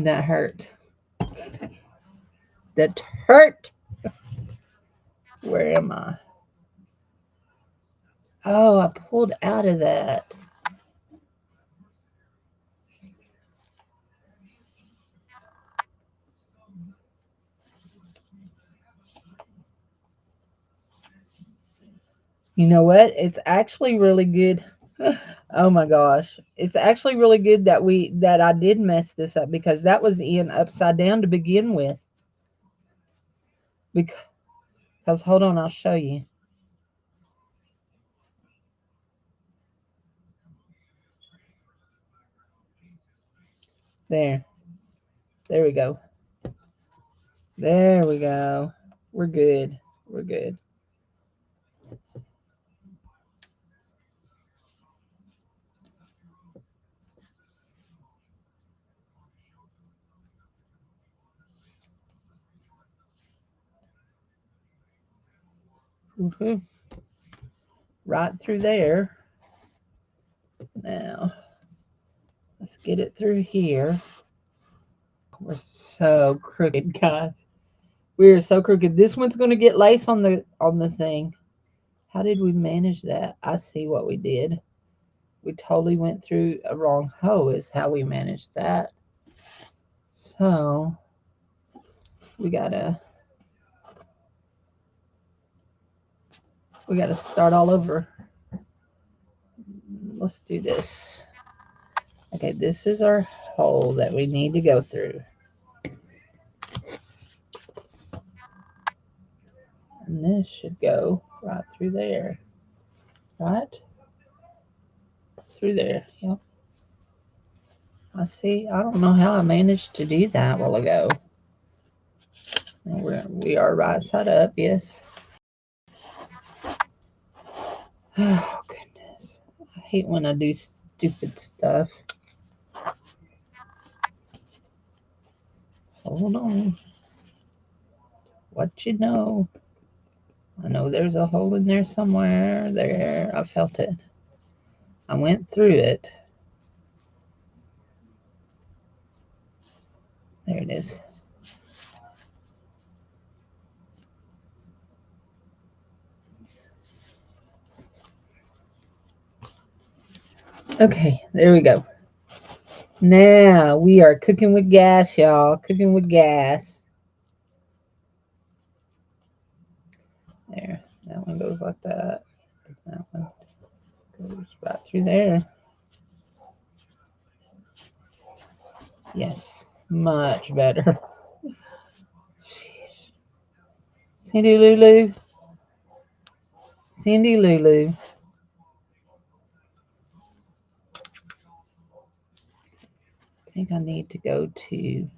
Speaker 1: That hurt. That hurt. Where am I? Oh, I pulled out of that. You know what? It's actually really good. Oh my gosh. It's actually really good that I did mess this up because that was in upside down to begin with. Because hold on, I'll show you. There. There we go. There we go. We're good. We're good. Woohoo. Right through there. Now, let's get it through here. We're so crooked, guys. We are so crooked. This one's going to get lace on the thing. How did we manage that? I see what we did. We totally went through a wrong hole is how we managed that. So we gotta start all over. Let's do this. Okay, this is our hole that we need to go through. And this should go right through there. Right? Through there. Yep. I see. I don't know how I managed to do that a while ago. We are right side up, yes. Oh, goodness. I hate when I do stupid stuff. Hold on. What you know? I know there's a hole in there somewhere. There. I felt it. I went through it. There it is. Okay, there we go. Now we are cooking with gas, y'all. Cooking with gas. There. That one goes like that. That one goes right through there. Yes. Much better. Cindy Lulu. Cindy Lulu. I think I need to go to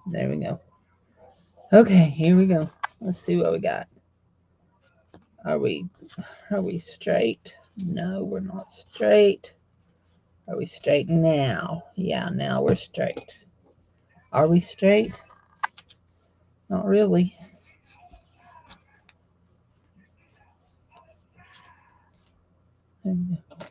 Speaker 1: there we go. Okay, here we go. Let's see what we got. Are we straight? No, we're not straight. Are we straight now? Yeah, now we're straight. Are we straight? Not really. There we go.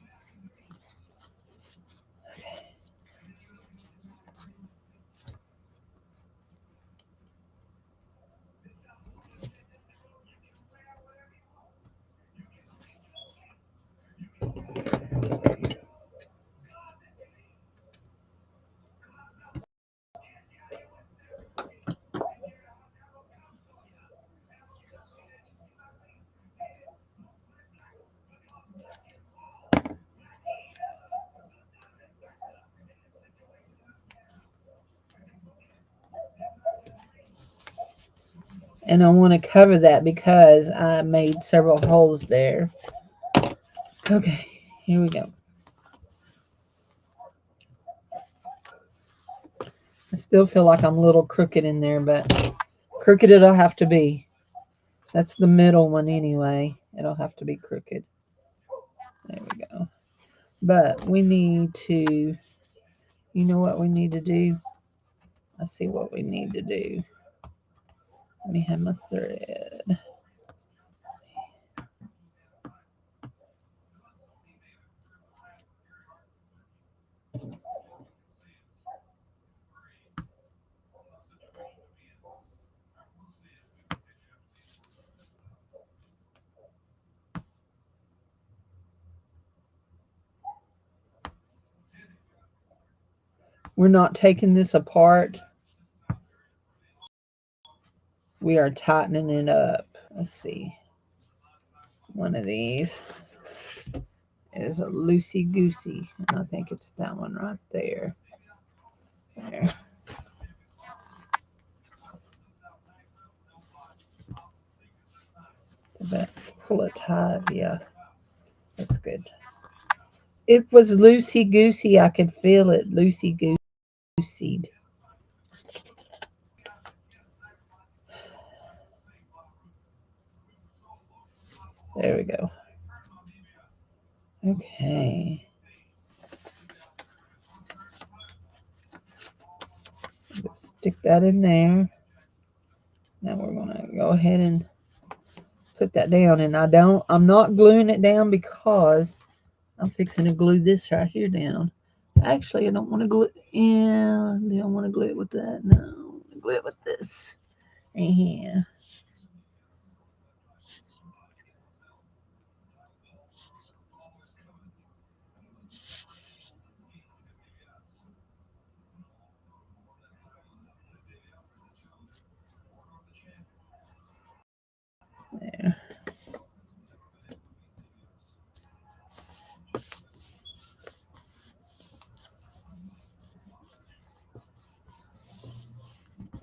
Speaker 1: And I want to cover that because I made several holes there. Okay, here we go. I still feel like I'm a little crooked in there, but crooked it'll have to be. That's the middle one anyway. It'll have to be crooked. There we go. But we need to, you know what we need to do? I see what we need to do. Let me have my thread. We're not taking this apart. We are tightening it up. Let's see. One of these is a loosey goosey, and I think it's that one right there. There. But pull it tight, yeah. That's good. It was loosey goosey. I could feel it loosey goosey. There we go. Okay. Just stick that in there. Now we're gonna go ahead and put that down. And I'm not gluing it down because I'm fixing to glue this right here down. Actually, I don't want to glue it. Yeah, I don't want to glue it with that. No, I want to glue it with this. Yeah. There.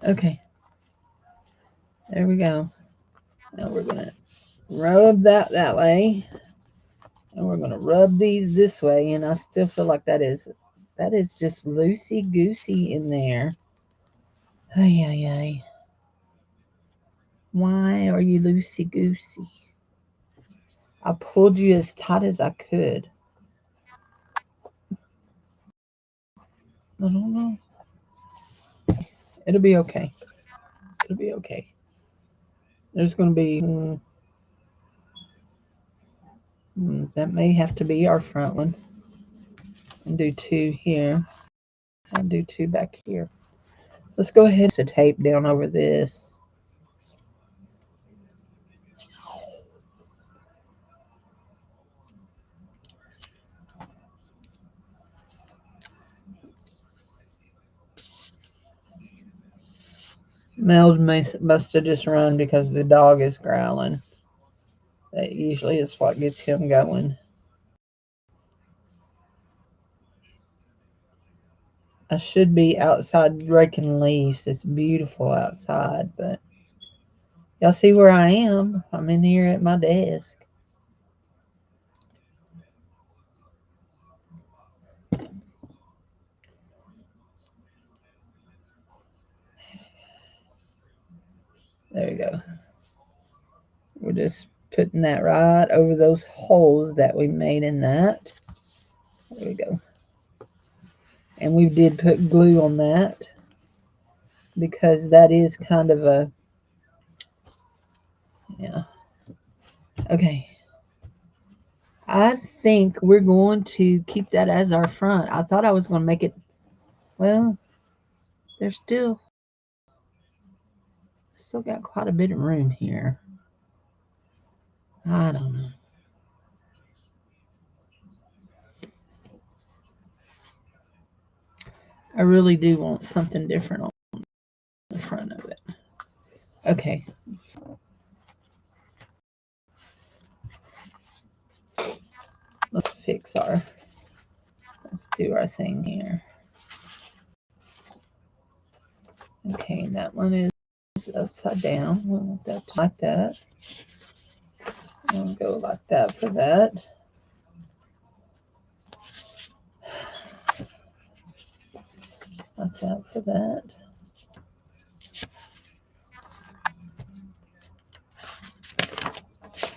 Speaker 1: Okay. There we go. Now we're gonna rub that way, and we're gonna rub these this way. And I still feel like that is just loosey goosey in there. Ay ay ay. Why are you loosey goosey? I pulled you as tight as I could. I don't know. It'll be okay. It'll be okay. There's going to be, that may have to be our front one. And do two here. I'll do two back here. Let's go ahead and put tape down over this. Mel must have just run because the dog is growling. That usually is what gets him going. I should be outside raking leaves. It's beautiful outside, but y'all see where I am. I'm in here at my desk. There we go. just putting that right over those holes that we made in that. There we go. And we did put glue on that because that is kind of a, yeah. Okay. I think we're going to keep that as our front. I thought I was going to make it, well, there's still got quite a bit of room here. I don't know. I really do want something different on the front of it. Okay. Let's do our thing here. Okay, that one is upside down. We'll want that like that. We'll go like that for that. Like that for that.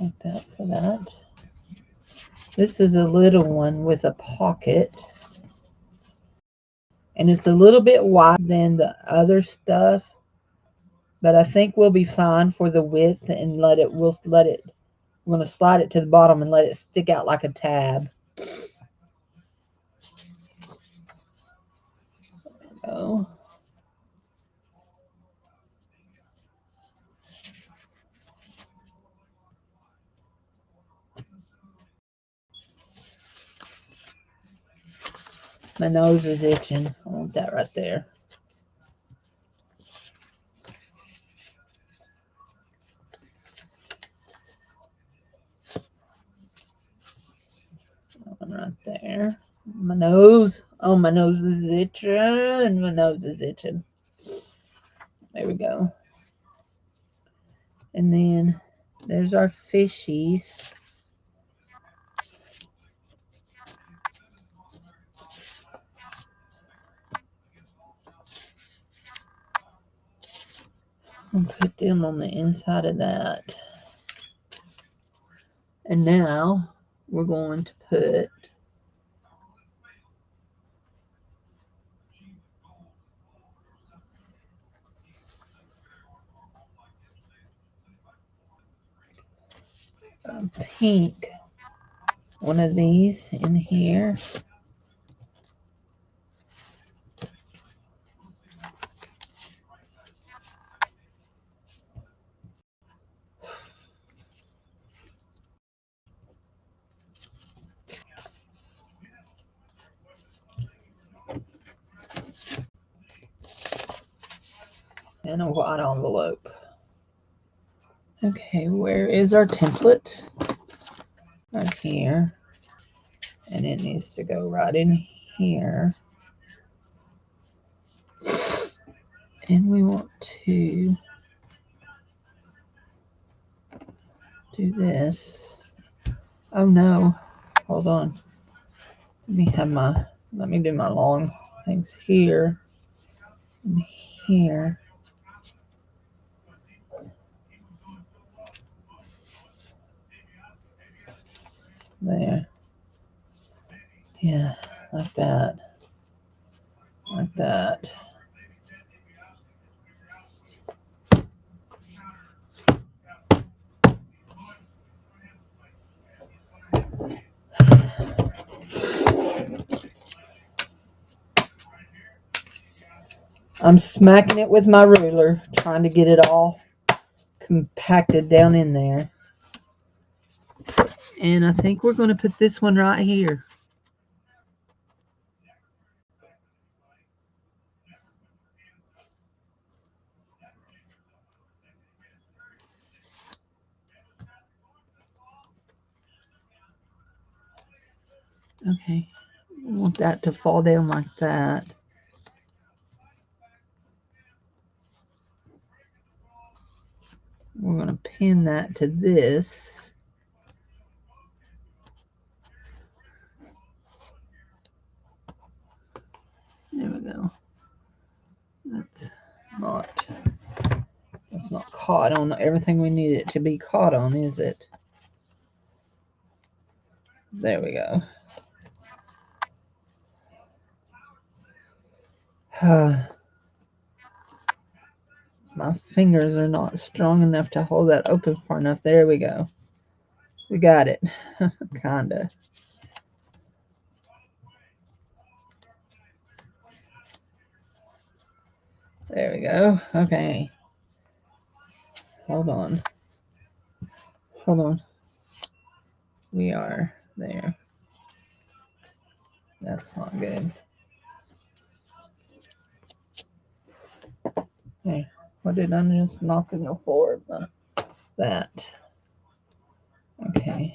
Speaker 1: Like that for that. This is a little one with a pocket. And it's a little bit wider than the other stuff. But I think we'll be fine for the width and we're going to slide it to the bottom and let it stick out like a tab. Oh. My nose is itching. I want that right there. That one right there. My nose. Oh, my nose is itching. My nose is itching. There we go. And then there's our fishies. And put them on the inside of that. And now we're going to put a pink one of these in here. And a white envelope. Okay, where is our template? Right here. And it needs to go right in here. And we want to do this. Oh no, hold on. Let me do my long things here and here. There. Yeah, like that. Like that. I'm smacking it with my ruler, trying to get it all compacted down in there. And I think we're going to put this one right here. Okay, I want that to fall down like that. We're going to pin that to this. There we go. That's not It's not caught on everything we need it to be caught on, is it? There we go. My fingers are not strong enough to hold that open far enough. There we go. We got it. Kinda. There we go. Okay. Hold on. Hold on. We are there. That's not good. Hey, what did I just knock on the floor? That. Okay.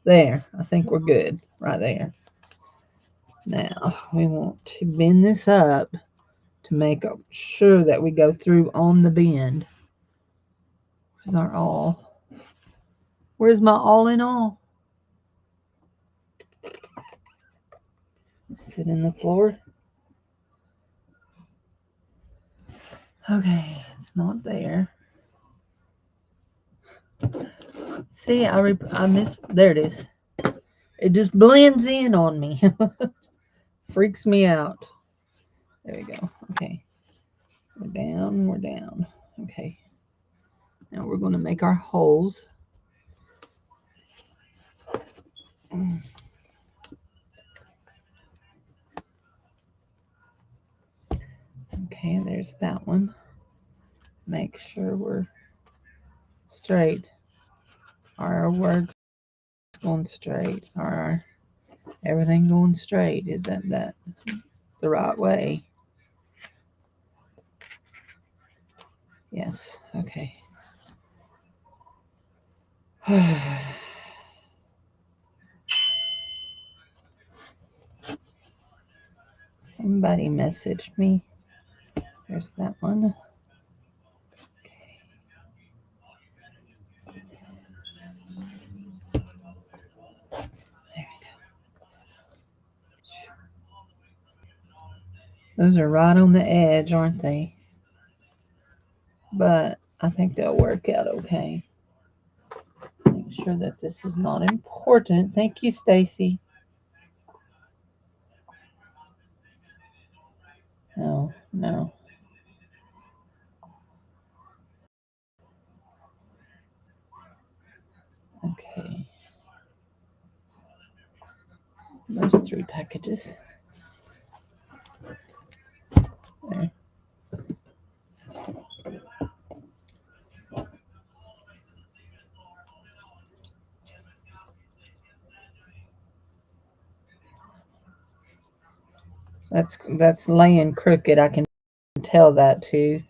Speaker 1: There. I think we're good right there. Now, we want to bend this up to make sure that we go through on the bend. Where's our awl? Where's my all in all? Is it in the floor? Okay, it's not there. See, I missed. There it is. It just blends in on me. Freaks me out. There we go. Okay. We're down. We're down. Okay. Now we're going to make our holes. Okay, there's that one. Make sure we're straight. Are our words going straight? Are everything going straight? Is that the right way? Yes. Okay. Somebody messaged me. There's that one. Okay. There we go. Those are right on the edge, aren't they? But I think they'll work out okay. Make sure that this is not important. Thank you, Stacy. No, no. Okay. There's 3 packages. There. That's laying crooked. I can tell that too.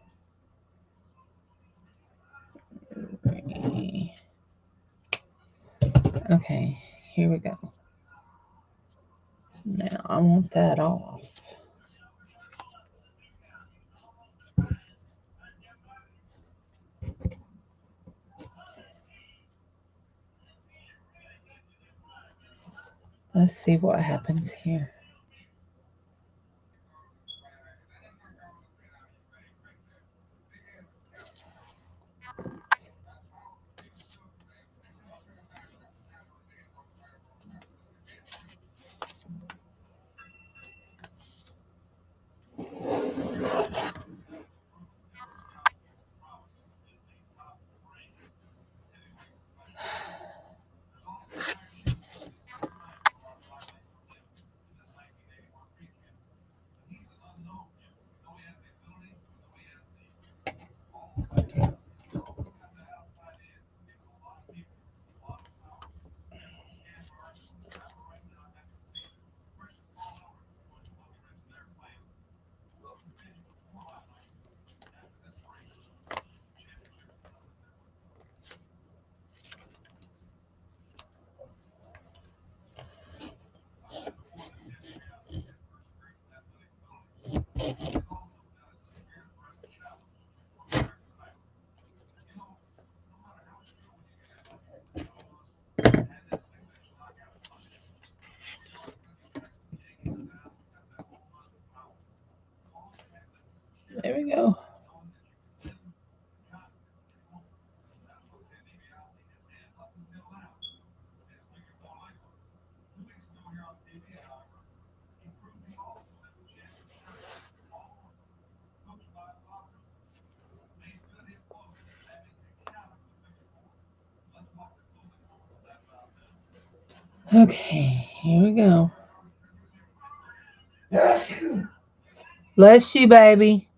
Speaker 1: Okay, here we go. Now I want that off. Let's see what happens here. There we go. Okay, here we go. Bless you, baby.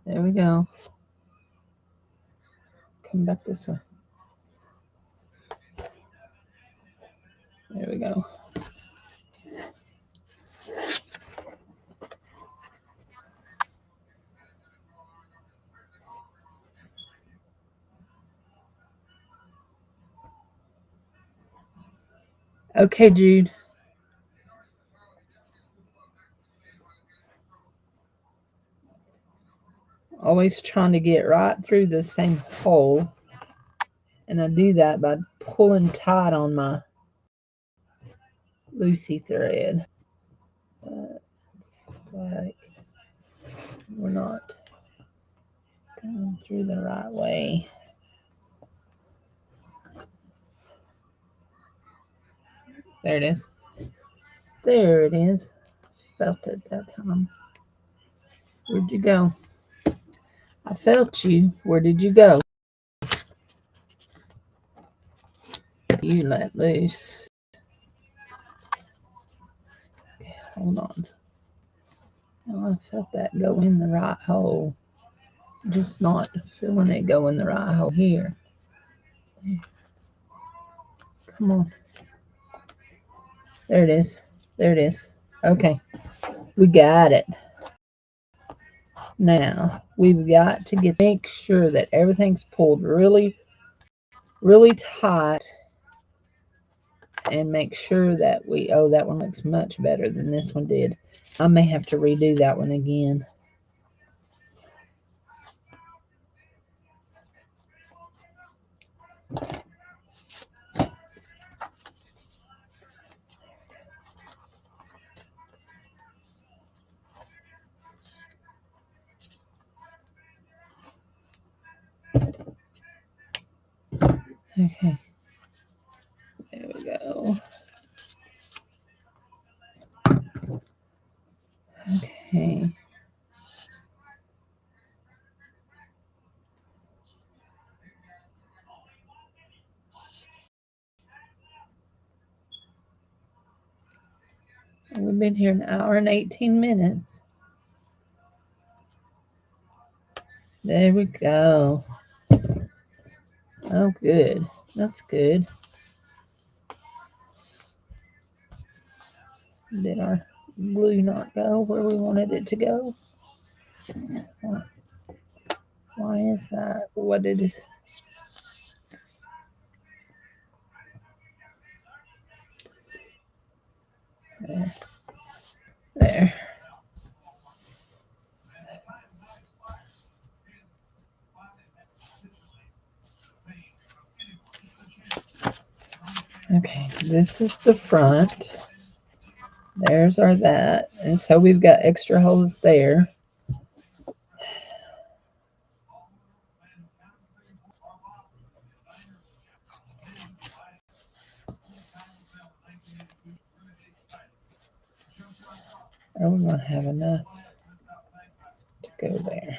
Speaker 1: There we go. Come back this way. There we go. Okay, Jude. Always trying to get right through the same hole. And I do that by pulling tight on my Lucy thread. Like we're not going through the right way. There it is. There it is. Felt it that time. Where'd you go? I felt you. Where did you go? You let loose. Okay, hold on. Oh, I felt that go in the right hole. Just not feeling it go in the right hole here. There. Come on. There it is. There it is. Okay. We got it. Now, we've got to make sure that everything's pulled really, really tight and make sure that oh, that one looks much better than this one did. I may have to redo that one again. Okay. There we go. Okay. We've been here an hour and 18 minutes. There we go. Oh, good. That's good. Did our glue not go where we wanted it to go? Why is that? What it is? There. There. Okay, this is the front. There's our that. And so we've got extra holes there. Are we going to have enough to go there?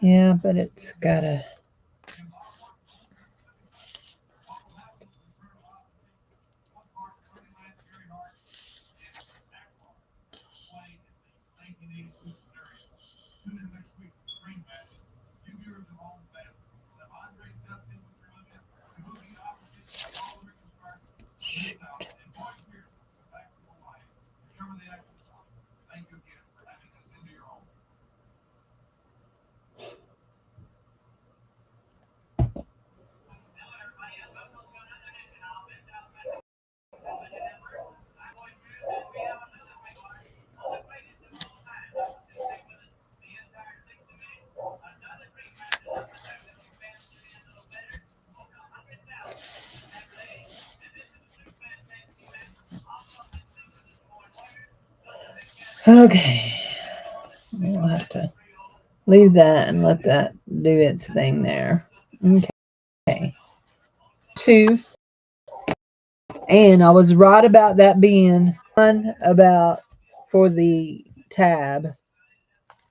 Speaker 1: Yeah, but it's got to... Shoot. Okay, leave that and let that do its thing there. Okay. 2. And I was right about that being one about for the tab.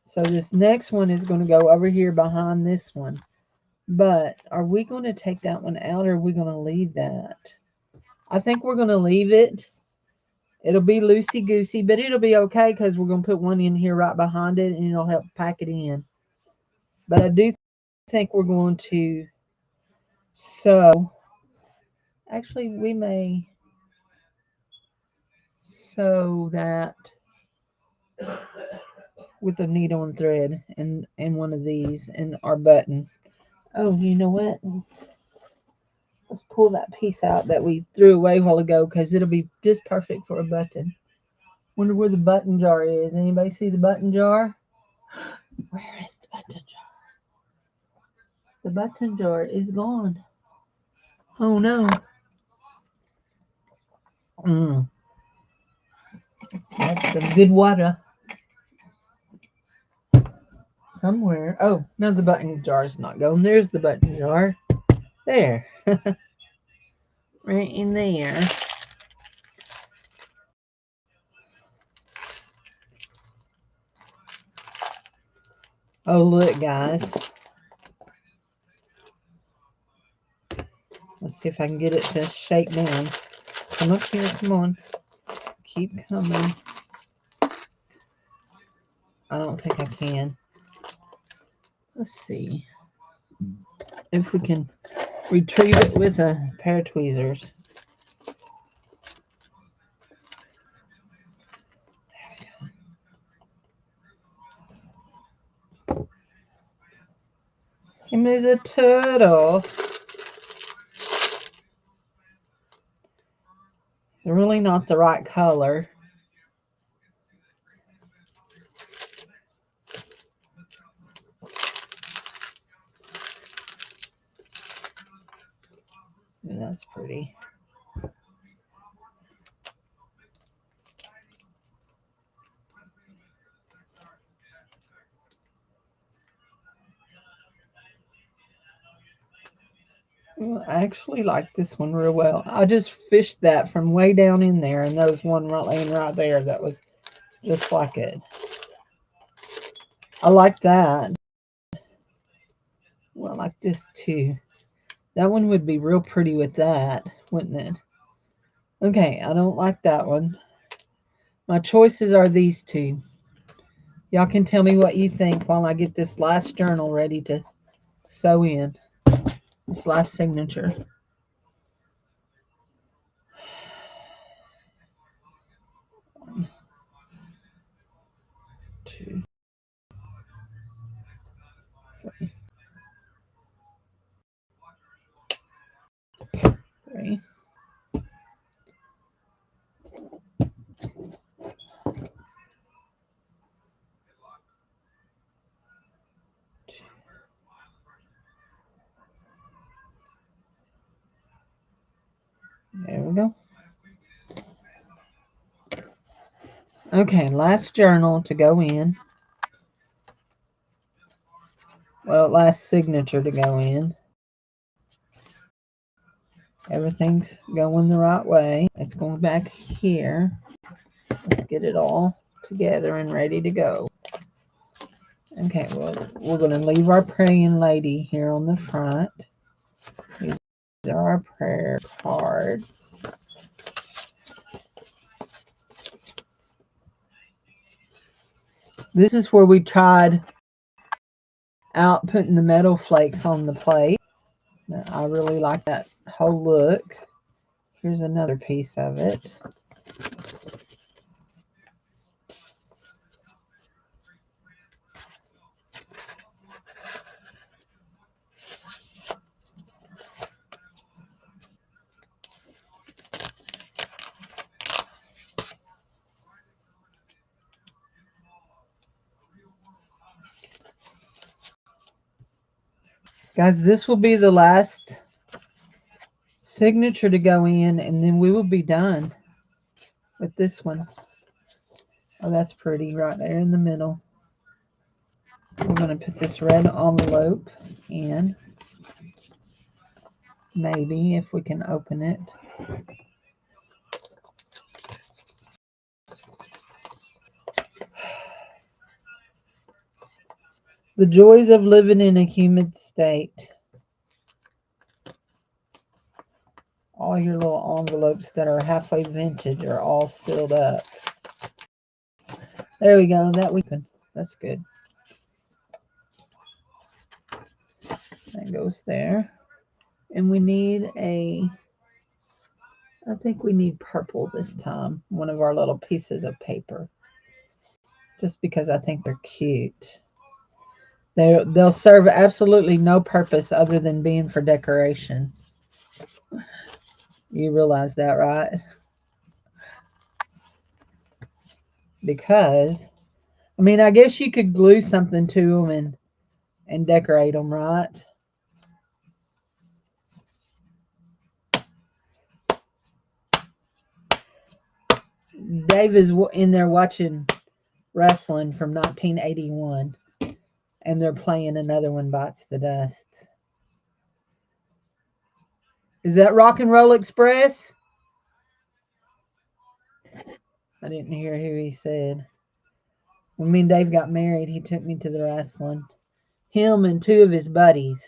Speaker 1: So this next one is going to go over here behind this one. But are we going to take that one out or are we going to leave that? I think we're going to leave it. It'll be loosey-goosey, but it'll be okay because we're going to put one in here right behind it and it'll help pack it in. But I do think we're going to sew. Actually, we may sew that with a needle and thread and one of these in our button. Oh, you know what? Let's pull that piece out that we threw away a while ago because it'll be just perfect for a button. Wonder where the button jar is. Anybody see the button jar? Where is the button jar? The button jar is gone. Oh no. That's some good water. Somewhere. Oh, no, the button jar is not going. There's the button jar. There. Right in there. Oh, look, guys. Let's see if I can get it to shake down. Come up here. Come on. Keep coming. I don't think I can. Let's see if we can retrieve it with a pair of tweezers. Him is a turtle. It's really not the right color. Yeah, that's pretty. I actually like this one real well. I just fished that from way down in there, and there was one right laying right there that was just like it. I like that. Well, I like this too. That one would be real pretty with that, wouldn't it? Okay, I don't like that one. My choices are these two. Y'all can tell me what you think while I get this last journal ready to sew in. This last signature. 1, 2, 3. 3. There we go. Okay, last journal to go in. Well, last signature to go in. Everything's going the right way. It's going back here. Let's get it all together and ready to go. Okay, well, we're going to leave our praying lady here on the front. These are our prayer cards. This is where we tried out putting the metal flakes on the plate. I really like that whole look. Here's another piece of it. Guys, this will be the last signature to go in, and then we will be done with this one. Oh, that's pretty right there in the middle. We're going to put this red envelope in. Maybe if we can open it. The joys of living in a humid state. All your little envelopes that are halfway vintage are all sealed up. There we go. That's good. That goes there. And we need I think we need purple this time. One of our little pieces of paper. Just because I think they're cute. They'll serve absolutely no purpose other than being for decoration. You realize that, right? Because, I mean, I guess you could glue something to them and decorate them, right? Dave is in there watching wrestling from 1981, and they're playing Another One Bites the Dust. Is that Rock and Roll Express? I didn't hear who he said. When me and Dave got married, he took me to the wrestling. Him and two of his buddies.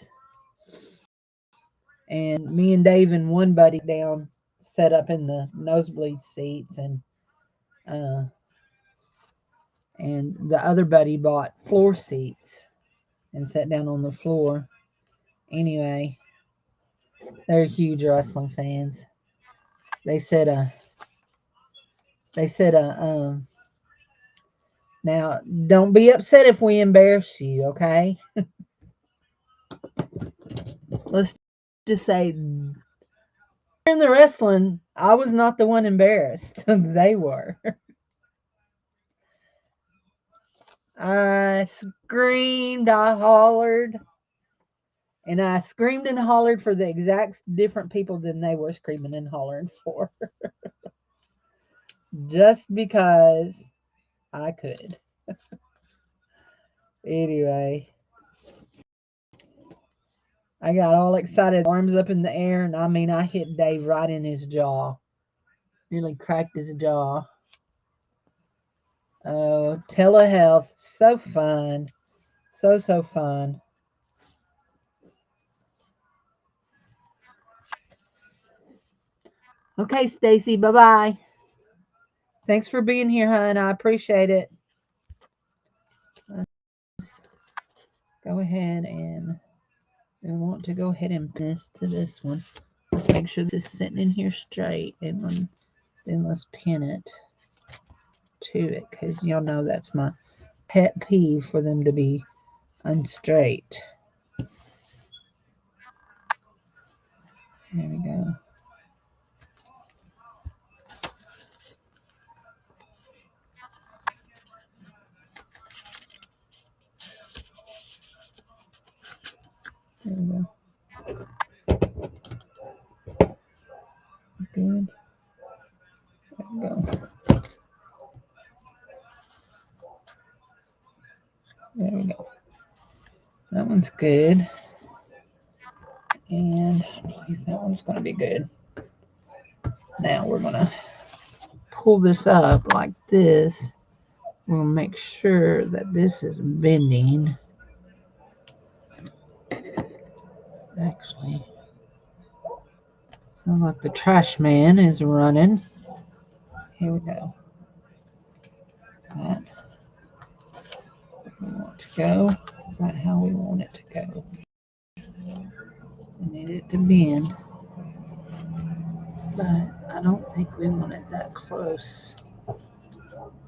Speaker 1: And me and Dave and one buddy down set up in the nosebleed seats, and the other buddy bought floor seats and sat down on the floor. Anyway, they're huge wrestling fans. They said now don't be upset if we embarrass you, okay? Let's just say in the wrestling, I was not the one embarrassed. They were. I screamed, I hollered, and I screamed and hollered for the exact different people than they were screaming and hollering for. Just because I could. Anyway, I got all excited, arms up in the air, and I mean, I hit Dave right in his jaw. Nearly cracked his jaw. Oh, telehealth, so fun. So fun. Okay, Stacy, bye-bye. Thanks for being here, hon. I appreciate it. Let's go ahead and we want to go ahead and pin this to this one. Let's make sure this is sitting in here straight, and then let's pin it to it, because y'all know that's my pet peeve for them to be unstraight. There we go. There we go. Good. There we go. There we go. That one's good. And I believe that one's going to be good. Now we're going to pull this up like this. We'll make sure that this is bending. Actually, sounds like the trash man is running. Here we go. Is that where we want to go? Is that how we want it to go? We need it to bend, but I don't think we want it that close. I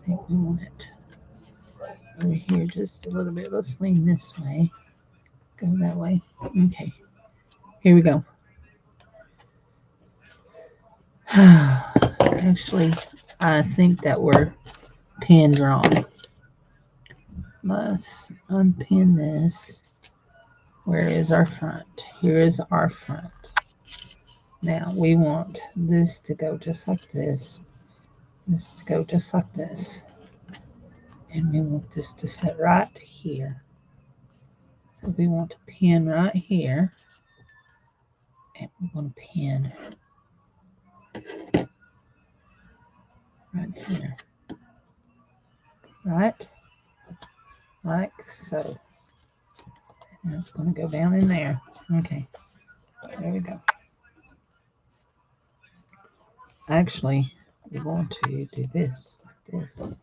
Speaker 1: think we want it over here just a little bit. Let's lean this way. Go that way. Okay. Here we go. Actually, I think that we're pinned wrong. Let's unpin this. Where is our front? Here is our front. Now we want this to go just like this. This to go just like this. And we want this to sit right here. So we want to pin right here. And we're going to pin right here. Right? Like so. And it's going to go down in there. Okay. There we go. Actually, we want to do this like this.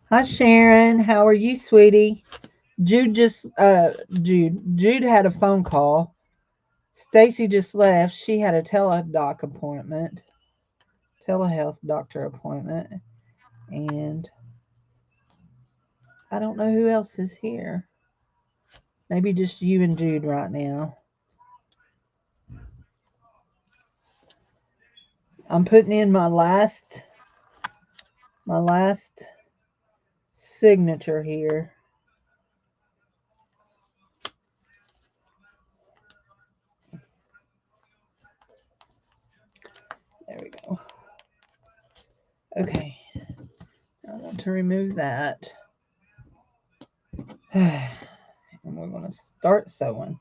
Speaker 1: Hi Sharon, how are you, sweetie? Jude had a phone call. Stacy just left. She had a telehealth doctor appointment, and I don't know who else is here. Maybe just you and Jude right now. I'm putting in my last signature here. There we go. Okay. I want to remove that. And we're going to start sewing.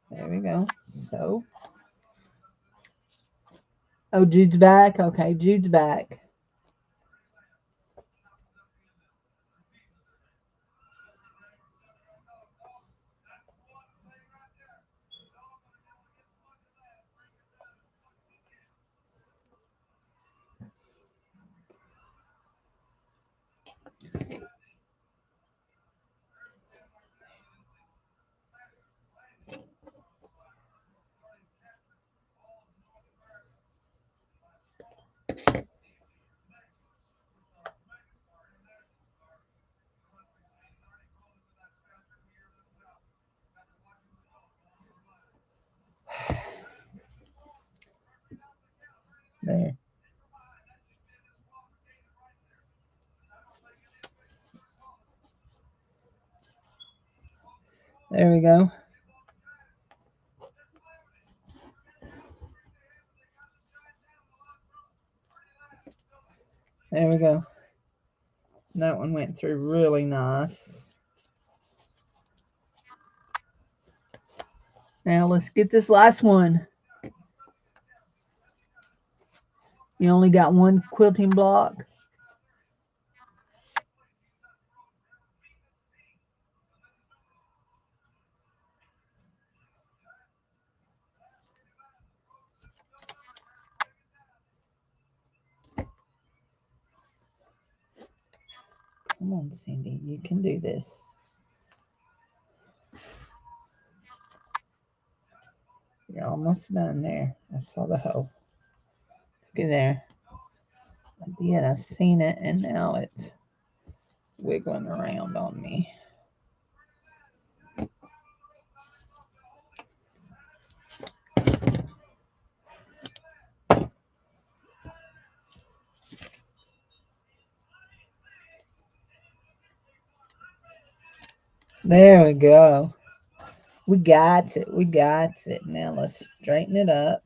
Speaker 1: There we go. Sew. Oh, Jude's back? Okay, Jude's back. There. There we go. There we go. That one went through really nice. Now let's get this last one. You only got one quilting block. Come on, Cindy, you can do this. You're almost done there. I saw the hole. Look at there. I did. I seen it, and now it's wiggling around on me. There we go. We got it. We got it. Now let's straighten it up.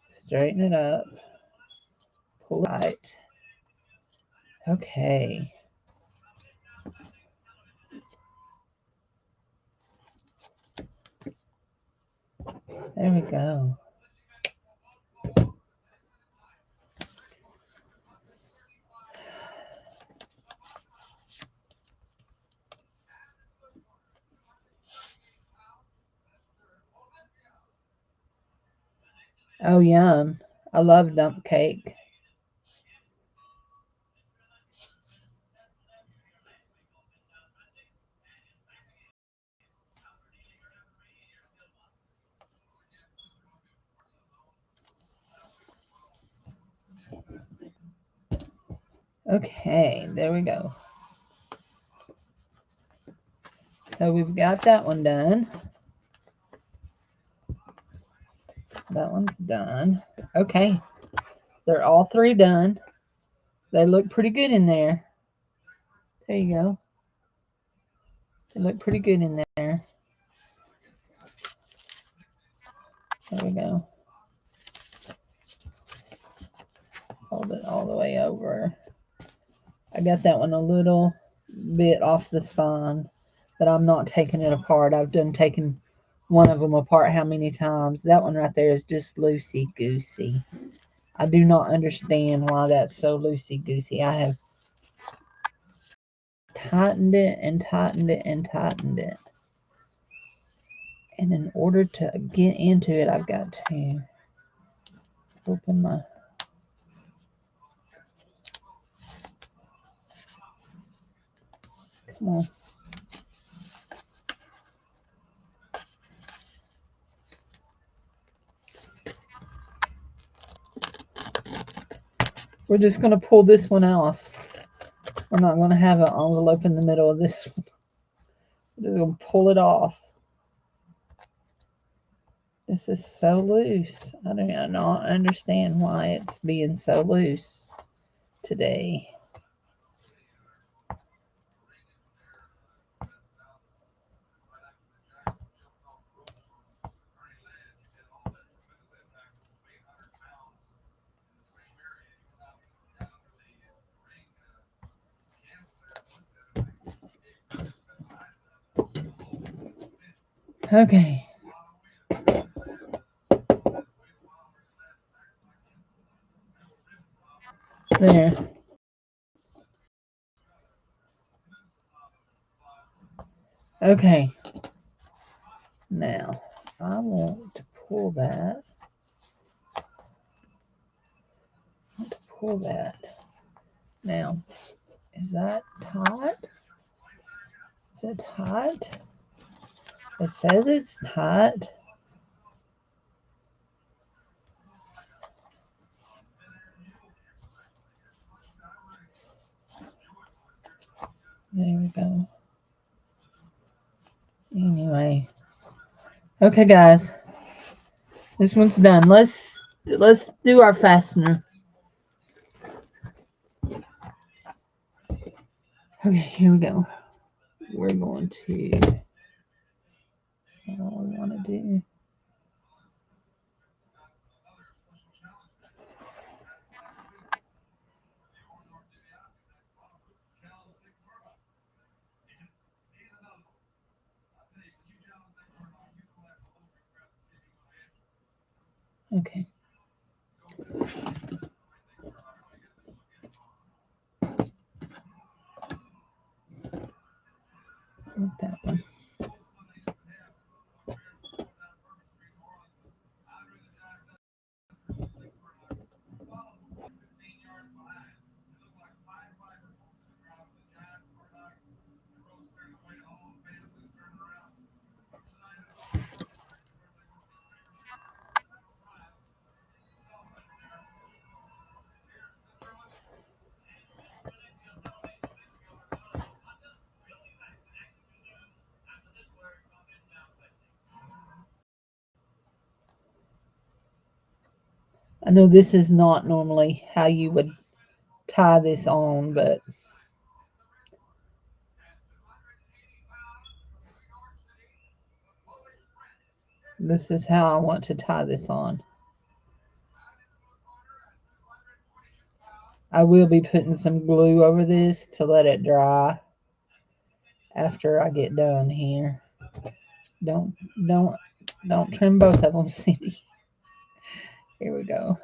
Speaker 1: Straighten it up. Pull it right. Okay. There we go. Oh, yum. I love dump cake. Okay, there we go. So we've got that one done. That one's done. Okay. They're all three done. They look pretty good in there. There you go. They look pretty good in there. There we go. Hold it all the way over. I got that one a little bit off the spine, but I'm not taking it apart. I've done taken one of them apart how many times. That one right there is just loosey-goosey. I do not understand why that's so loosey-goosey. I have tightened it and tightened it and tightened it. And in order to get into it, I've got to open my... Come on. We're just going to pull this one off. We're not going to have an envelope in the middle of this one. We're just going to pull it off. This is so loose. I do not understand why it's being so loose today. Okay. There. Okay. Now, I want to pull that. Now, is that tight? Is it tight? It says it's tight. There we go. Anyway. Okay, guys. This one's done. Let's do our fastener. Okay, here we go. We're going to... That's all we want to do. Okay. That one. I know this is not normally how you would tie this on, but this is how I want to tie this on. I will be putting some glue over this to let it dry after I get done here. Don't trim both of them, Cindy. Here we go.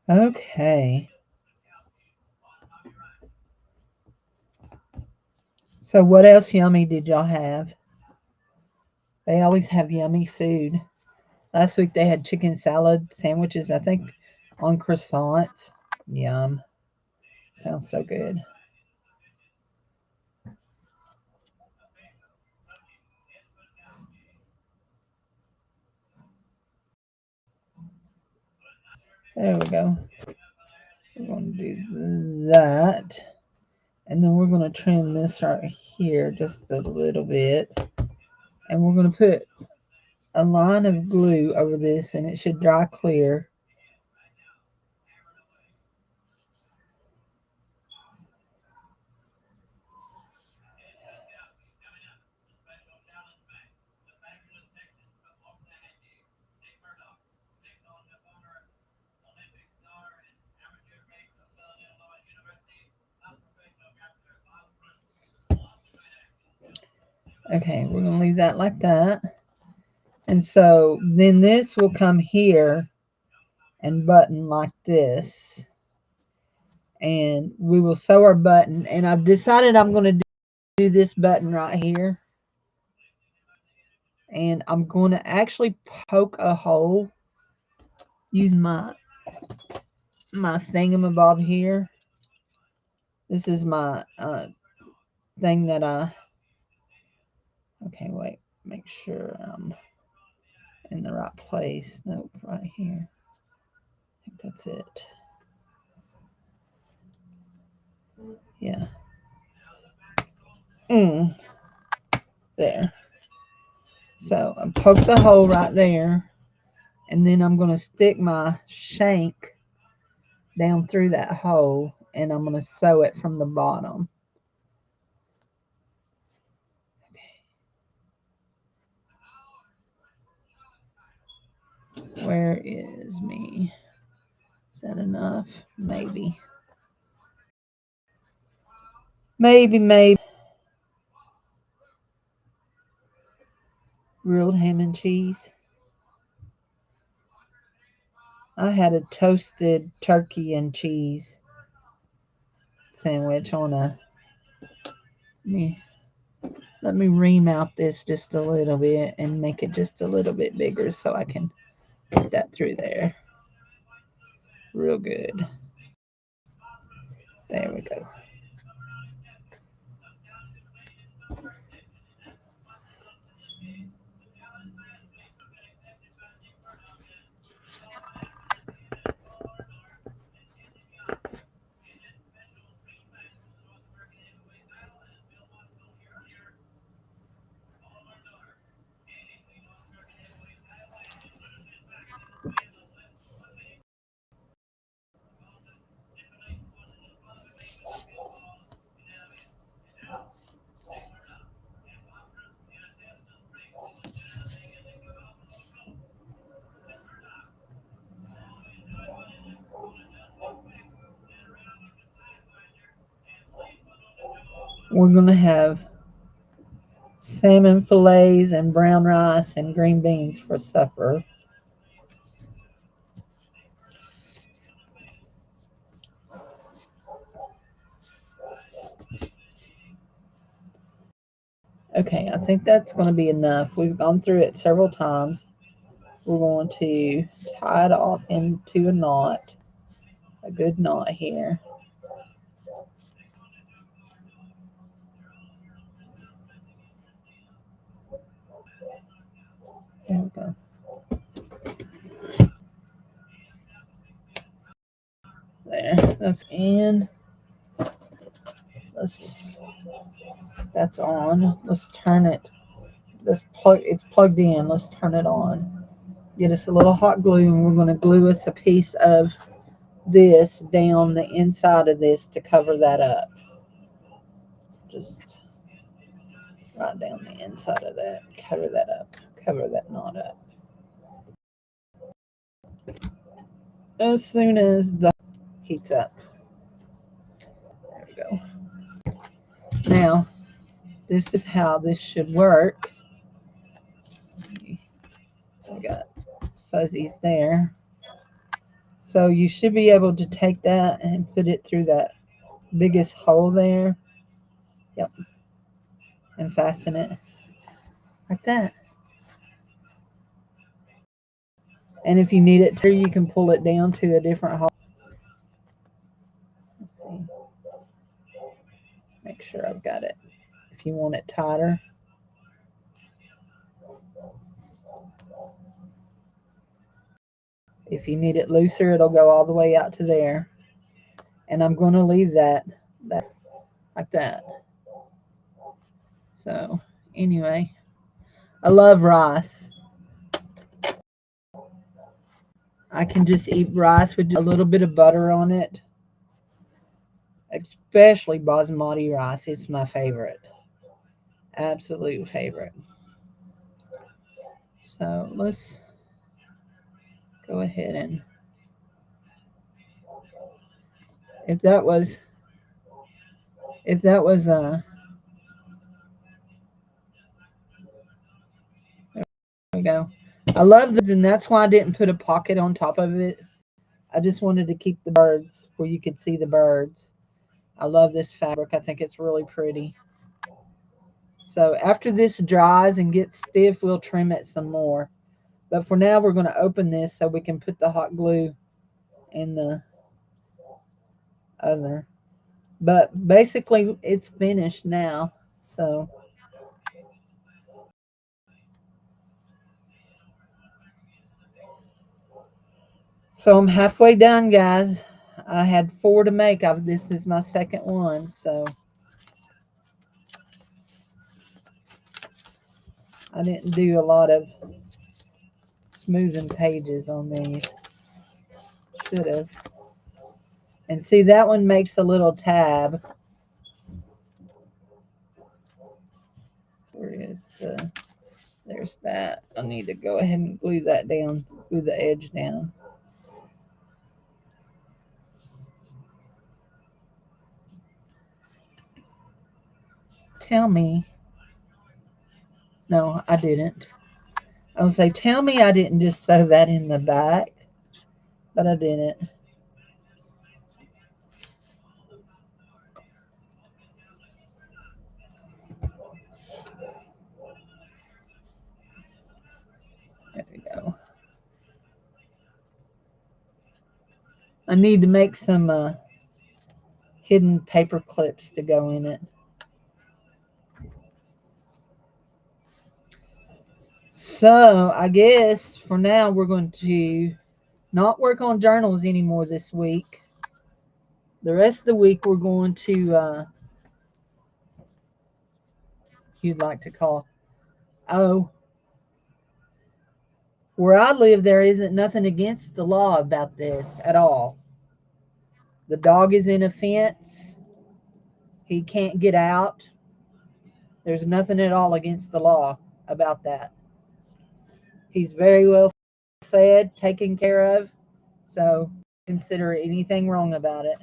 Speaker 1: Okay. So what else yummy did y'all have? They always have yummy food. Last week they had chicken salad sandwiches, I think, on croissants. Yum. Sounds so good. There we go. We're going to do that. And then we're going to trim this right here just a little bit. And we're going to put a line of glue over this, and it should dry clear. Okay, we're going to leave that like that. And so then this will come here and button like this. And we will sew our button. And I've decided I'm going to do this button right here. And I'm going to actually poke a hole using my thingamabob here. This is my thing that okay, wait, make sure I'm in the right place. Nope, right here. I think that's it. Yeah. There. So I poked the hole right there, and then I'm going to stick my shank down through that hole, and I'm going to sew it from the bottom. Where is me? Is that enough? Maybe. Maybe. Grilled ham and cheese. I had a toasted turkey and cheese sandwich on a. Let me remount this just a little bit and make it just a little bit bigger so I can get that through there. Real good. There we go. We're going to have salmon fillets and brown rice and green beans for supper. Okay, I think that's going to be enough. We've gone through it several times. We're going to tie it off into a knot, a good knot here. There we go. There, that's on. Let's turn it. It's plugged in. Let's turn it on. Get us a little hot glue, and we're going to glue us a piece of this down the inside of this to cover that up. Just right down the inside of that. Cover that up. Cover that knot up. As soon as the heats up. There we go. Now, this is how this should work. We got fuzzies there. So you should be able to take that and put it through that biggest hole there. Yep. and fasten it like that. And if you need it to, you can pull it down to a different hole. Let's see. Make sure I've got it. If you want it tighter. If you need it looser, it'll go all the way out to there. And I'm going to leave that like that. So anyway, I love rice. I can just eat rice with a little bit of butter on it. Especially basmati rice. It's my favorite. Absolute favorite. So let's go ahead and if that was there we go. I love this, and that's why I didn't put a pocket on top of it. I just wanted to keep the birds where you could see the birds. I love this fabric. I think it's really pretty. So after this dries and gets stiff, we'll trim it some more. But for now, we're going to open this so we can put the hot glue in the other. But basically, it's finished now. So I'm halfway done, guys. I had 4 to make. This is my second one. So I didn't do a lot of smoothing pages on these. Should have. And see, that one makes a little tab. Where is the... There's that. I need to go ahead and glue that down, glue the edge down. Tell me. No, I didn't. I would say, tell me I didn't just sew that in the back, but I didn't. There we go. I need to make some hidden paper clips to go in it. So I guess for now we're going to not work on journals anymore this week. The rest of the week we're going to you'd like to call where I live there isn't nothing against the law about this at all. The dog is in a fence. He can't get out. There's nothing at all against the law about that. He's very well fed, taken care of, so consider anything wrong about it.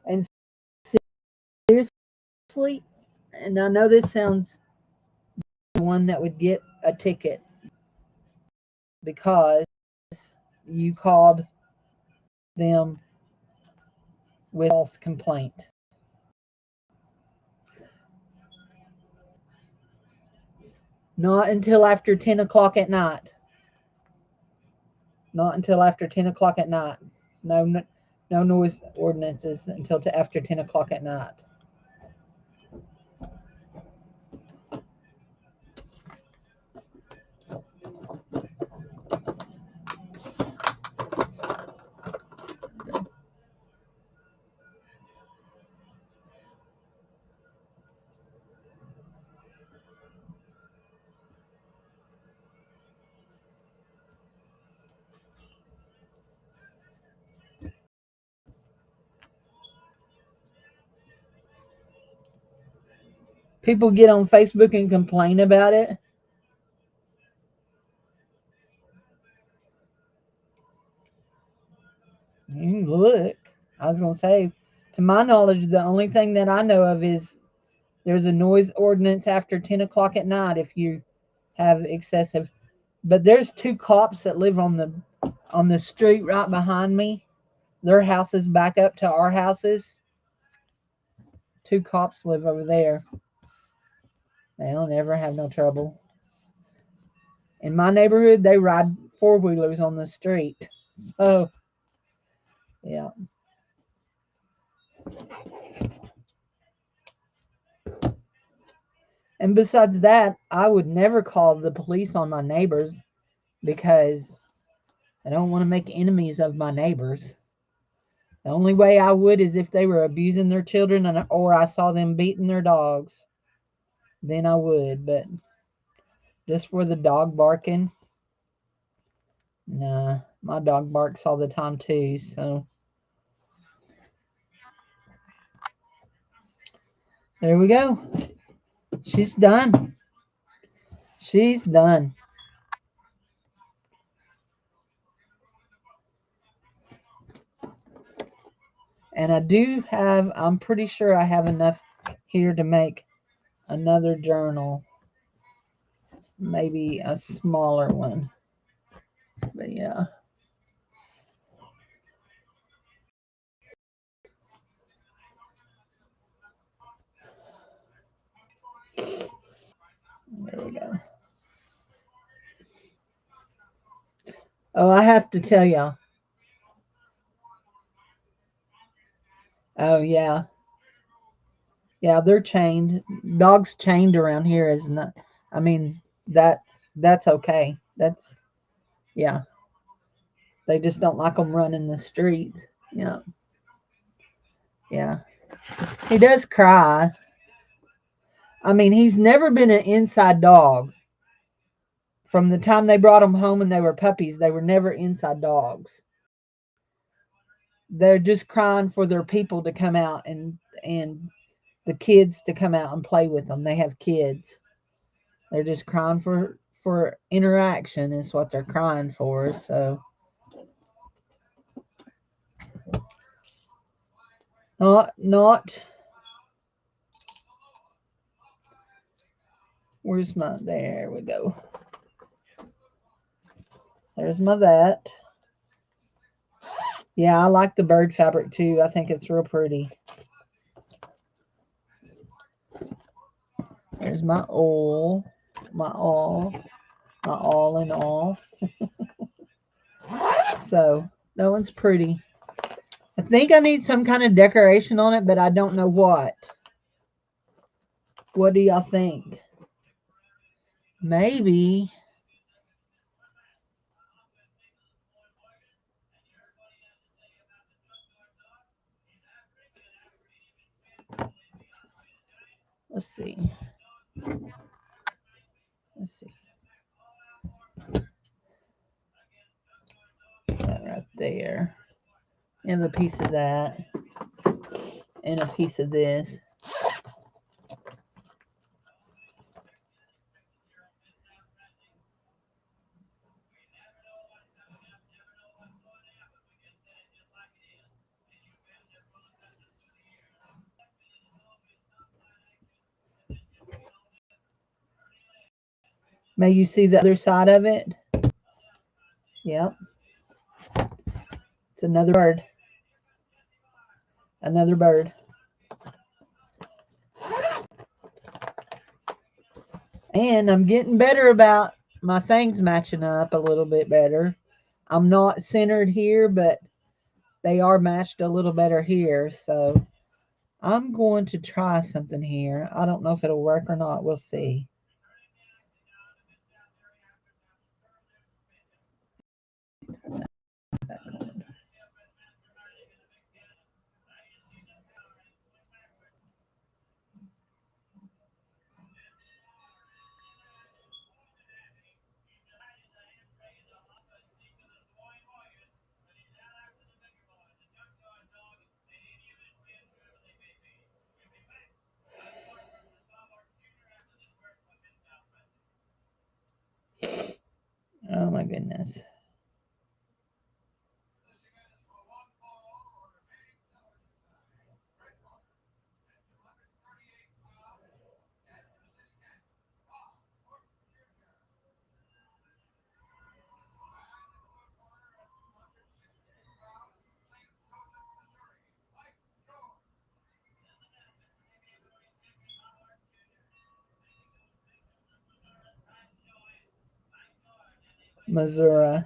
Speaker 1: And seriously, and I know this sounds one that would get a ticket because you called them with false complaint. Not until after 10 o'clock at night. Not until after 10 o'clock at night. No noise ordinances until after 10 o'clock at night. People get on Facebook and complain about it. Look, I was going to say, To my knowledge, the only thing that I know of is there's a noise ordinance after 10 o'clock at night if you have excessive. But there's two cops that live on the street right behind me. Their houses back up to our houses. Two cops live over there. They don't ever have no trouble. In my neighborhood, they ride four-wheelers on the street. So, yeah. And besides that, I would never call the police on my neighbors because I don't want to make enemies of my neighbors. The only way I would is if they were abusing their children or I saw them beating their dogs. Then I would, but just for the dog barking, nah, my dog barks all the time too, so there we go. She's done. She's done. And I'm pretty sure I have enough here to make another journal. Maybe a smaller one. But yeah. There we go. Oh, I have to tell y'all. Oh yeah. Yeah, they're chained. Dogs chained around here is not. I mean, that's okay. That's yeah. They just don't like them running the streets. Yeah, yeah. He does cry. I mean, he's never been an inside dog. From the time they brought him home and they were puppies, they were never inside dogs. They're just crying for their people to come out and the kids to come out and play with them. They have kids. They're just crying for interaction is what they're crying for. So not where's my there we go. There's my that. Yeah, I like the bird fabric too. I think it's real pretty. There's my all, my all, my all in all. So that one's pretty. I think I need some kind of decoration on it, but I don't know what. What do y'all think? Maybe. Let's see. Let's see. That right there. And a piece of that. And a piece of this. May you see the other side of it? Yep. It's another bird. Another bird. And I'm getting better about my things matching up a little bit better. I'm not centered here, but they are matched a little better here. So I'm going to try something here. I don't know if it'll work or not. We'll see. Oh my goodness. Missouri.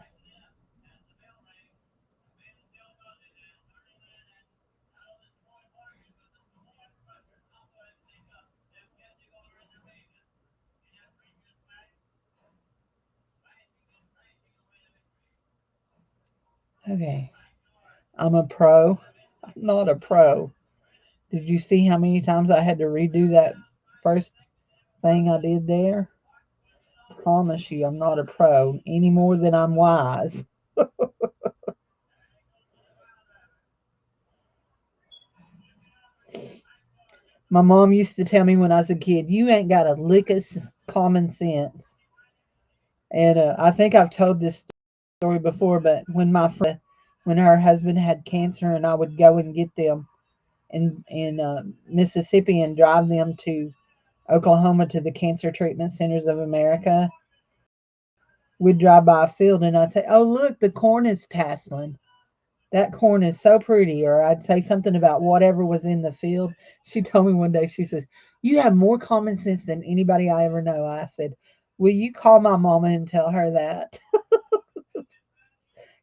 Speaker 1: Okay. I'm a pro. I'm not a pro. Did you see how many times I had to redo that first thing I did there? Promise you, I'm not a pro any more than I'm wise. My mom used to tell me when I was a kid, you ain't got a lick of common sense. And I think I've told this story before, but when my friend, when her husband had cancer, and I would go and get them in Mississippi and drive them to Oklahoma to the Cancer Treatment Centers of America, we'd drive by a field and I'd say, "Oh, look, the corn is tasseling. That corn is so pretty." Or I'd say something about whatever was in the field. She told me one day, she says, "You have more common sense than anybody I ever know." I said, "Will you call my mama and tell her that?"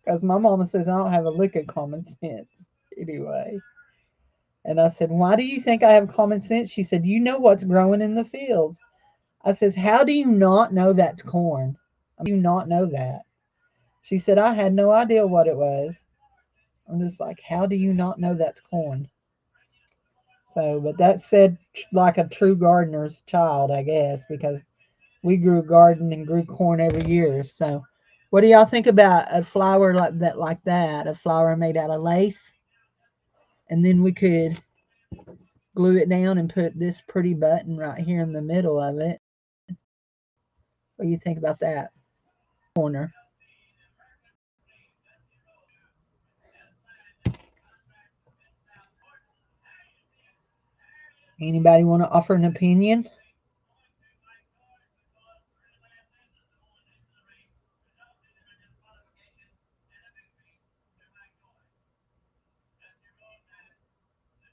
Speaker 1: Because my mama says I don't have a lick of common sense anyway. And I said, "Why do you think I have common sense?" She said, "You know what's growing in the fields." I says, "How do you not know that's corn? How do you not know that?" She said, "I had no idea what it was." I'm just like, how do you not know that's corn? So, but that said, like a true gardener's child, I guess, because we grew a garden and grew corn every year. So, what do y'all think about a flower like that? Like that, a flower made out of lace, and then we could glue it down and put this pretty button right here in the middle of it. What do you think about that corner? Anybody want to offer an opinion?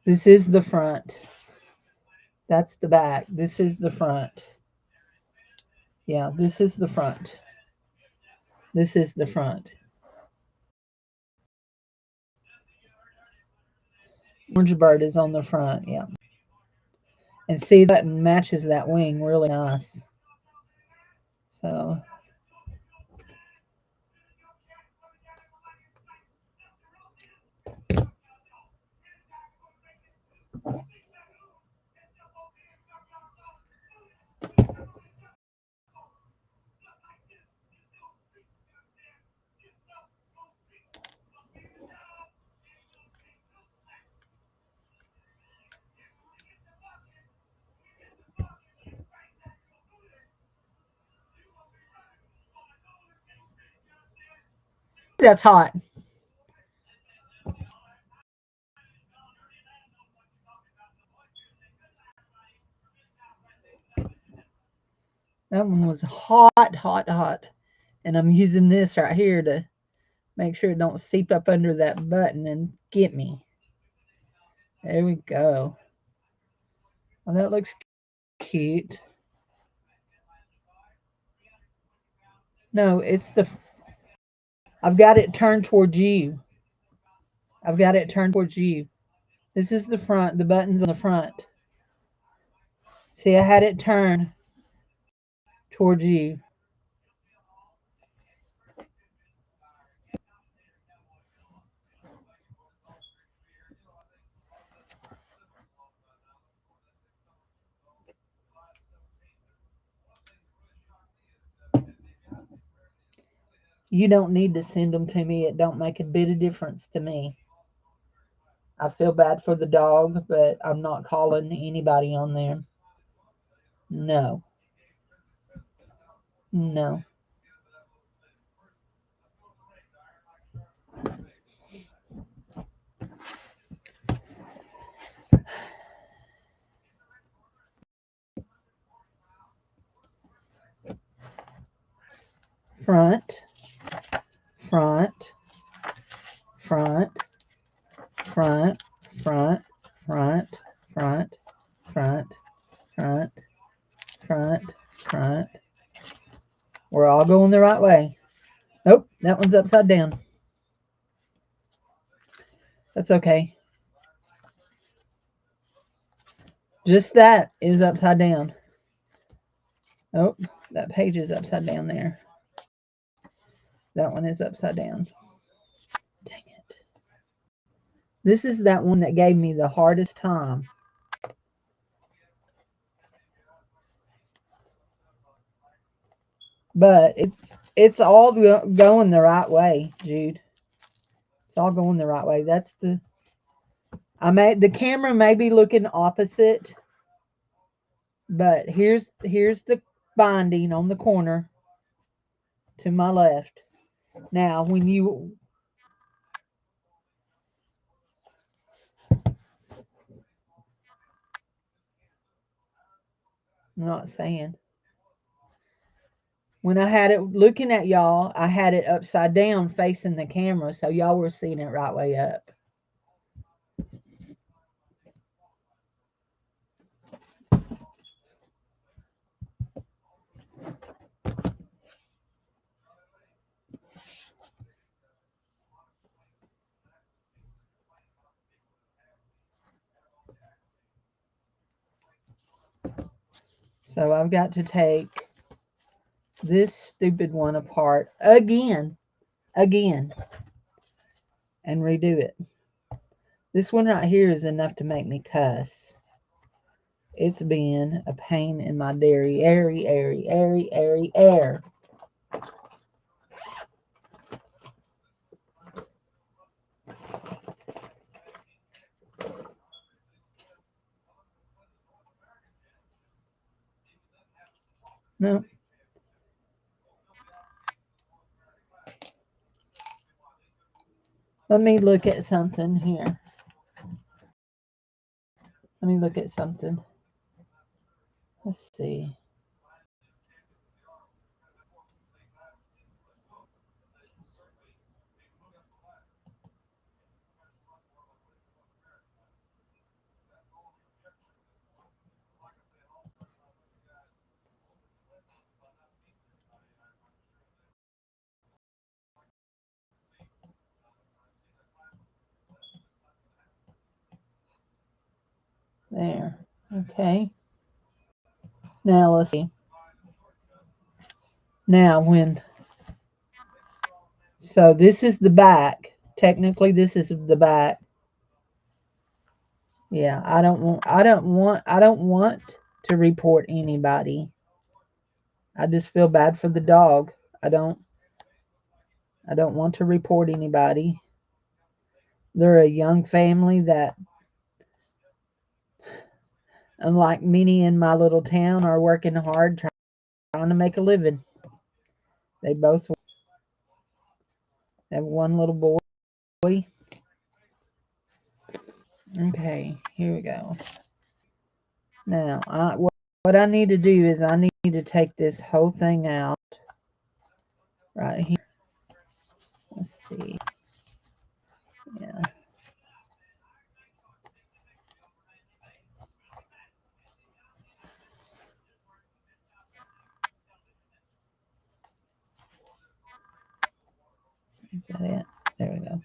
Speaker 1: This is the front. That's the back. This is the front. Yeah, this is the front. This is the front. Orange bird is on the front. Yeah. And see, that matches that wing really nice. So, that's hot. That one was hot, hot, hot. And I'm using this right here to make sure it don't seep up under that button and get me. There we go. Well, that looks cute. No, it's the. I've got it turned towards you. I've got it turned towards you. This is the front. The button's on the front. See, I had it turned towards you. You don't need to send them to me. It don't make a bit of difference to me. I feel bad for the dog, but I'm not calling anybody on them. No, no. Front, front, front, front, front, front, front, front, front, front, front. We're all going the right way. Nope, that one's upside down. That's okay. Just that is upside down. Oh, that page is upside down there. That one is upside down. Dang it. This is that one that gave me the hardest time. But it's all going the right way, Jude. It's all going the right way. That's the camera may be looking opposite, but here's the binding on the corner to my left. Now, when you I'm not saying. When I had it looking at y'all, I had it upside down facing the camera, so y'all were seeing it right way up. So I've got to take this stupid one apart again, and redo it. This one right here is enough to make me cuss. It's been a pain in my dairy, air. No. Let me look at something here. Let me look at something. Let's see. There. Okay. Now let's see. Now so this is the back. Technically this is the back. Yeah, I don't want to report anybody. I just feel bad for the dog. I don't want to report anybody. They're a young family that, unlike many in my little town, are working hard trying to make a living. They both have one little boy. Okay, here we go. Now, what I need to do is I need to take this whole thing out right here. Let's see. Yeah. Is that it? There we go.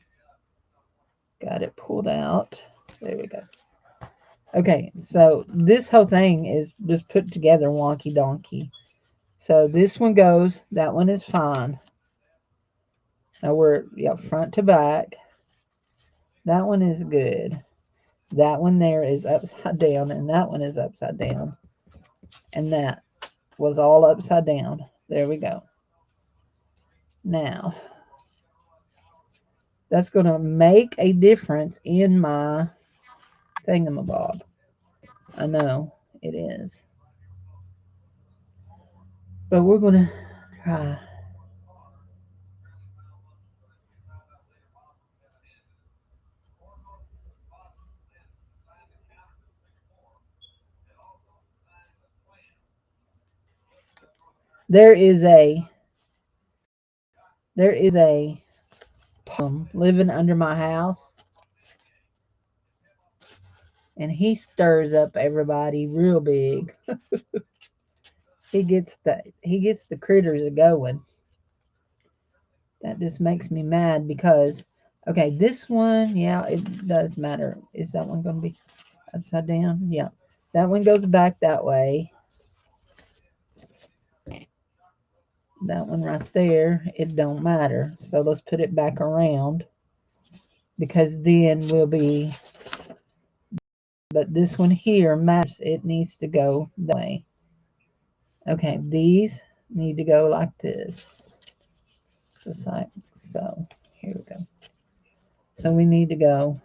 Speaker 1: Got it pulled out. There we go. Okay, so this whole thing is just put together wonky donkey. So this one goes, that one is fine. Now we're front to back. That one is good. That one there is upside down, and that one is upside down. And that was all upside down. There we go. Now, that's going to make a difference in my thingamabob. I know it is. But we're going to try. There is a possum living under my house, and he stirs up everybody real big. He gets the critters going. That just makes me mad because, okay, this one, yeah, it does matter. Is that one going to be upside down? Yeah. That one goes back that way. That one right there, it don't matter. So let's put it back around because then we'll be, but this one here matters. It needs to go that way. Okay, these need to go like this. Just like so. Here we go. So we need to go,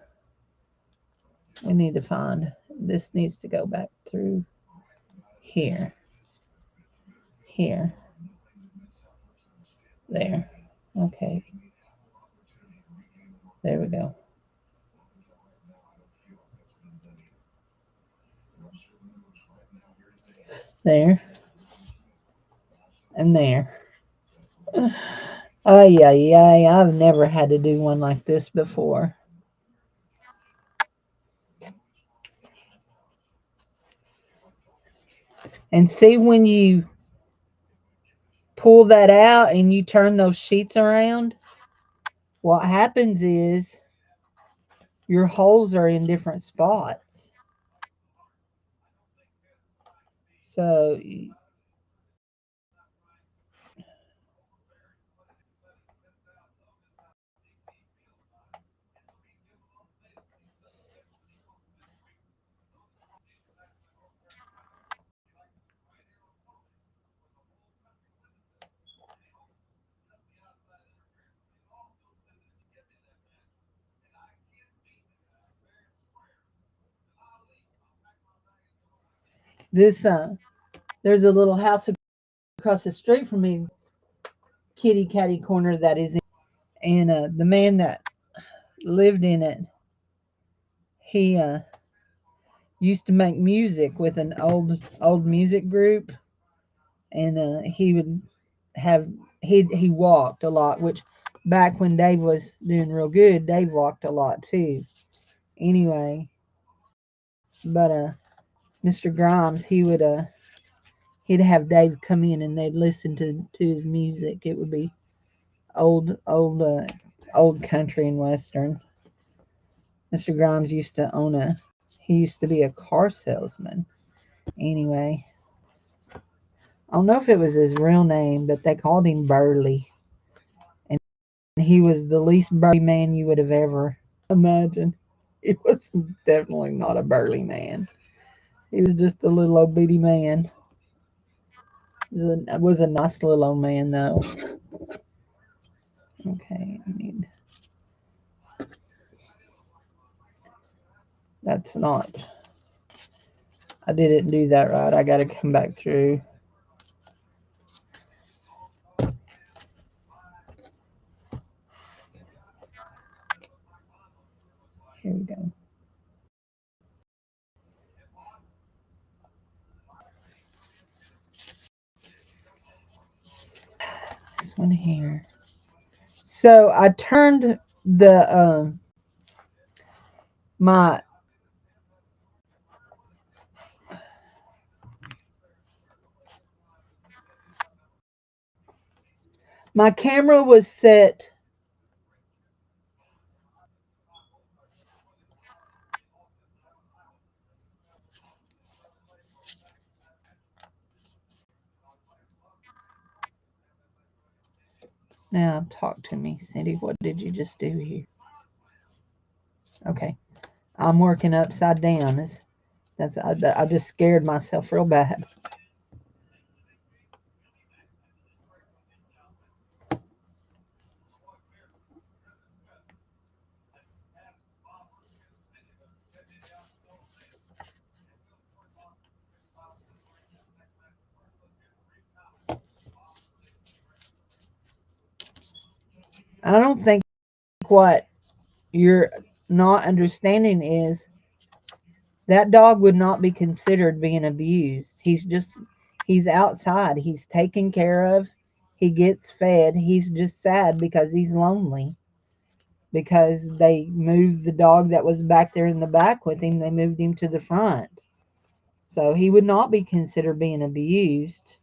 Speaker 1: we need to find, this needs to go back through here, here, there. Okay, there we go. There and there. Oh yeah, I've never had to do one like this before. And see when you pull that out and you turn those sheets around, what happens is your holes are in different spots. So this there's a little house across the street from me, kitty catty corner that is in, and the man that lived in it, he used to make music with an old music group, and he would have he walked a lot, which back when Dave was doing real good, Dave walked a lot too. Anyway, but Mr. Grimes, he would he'd have Dave come in and they'd listen to his music. It would be old country and western. Mr. Grimes used to own a he used to be a car salesman. Anyway, I don't know if it was his real name, but they called him Burley. And he was the least burly man you would have ever imagined. He was definitely not a burly man. He was just a little old bitty man. It was a nice little old man, though. Okay, I need. That's not. I didn't do that right. I got to come back through. Here we go. This one here. So I turned the my my camera was set. Now talk to me, Cindy. What did you just do here? Okay, I'm working upside down. I just scared myself real bad. I don't think what you're not understanding is that dog would not be considered being abused. He's outside. He's taken care of. He gets fed. He's just sad because he's lonely. Because they moved the dog that was back there in the back with him, they moved him to the front. So he would not be considered being abused.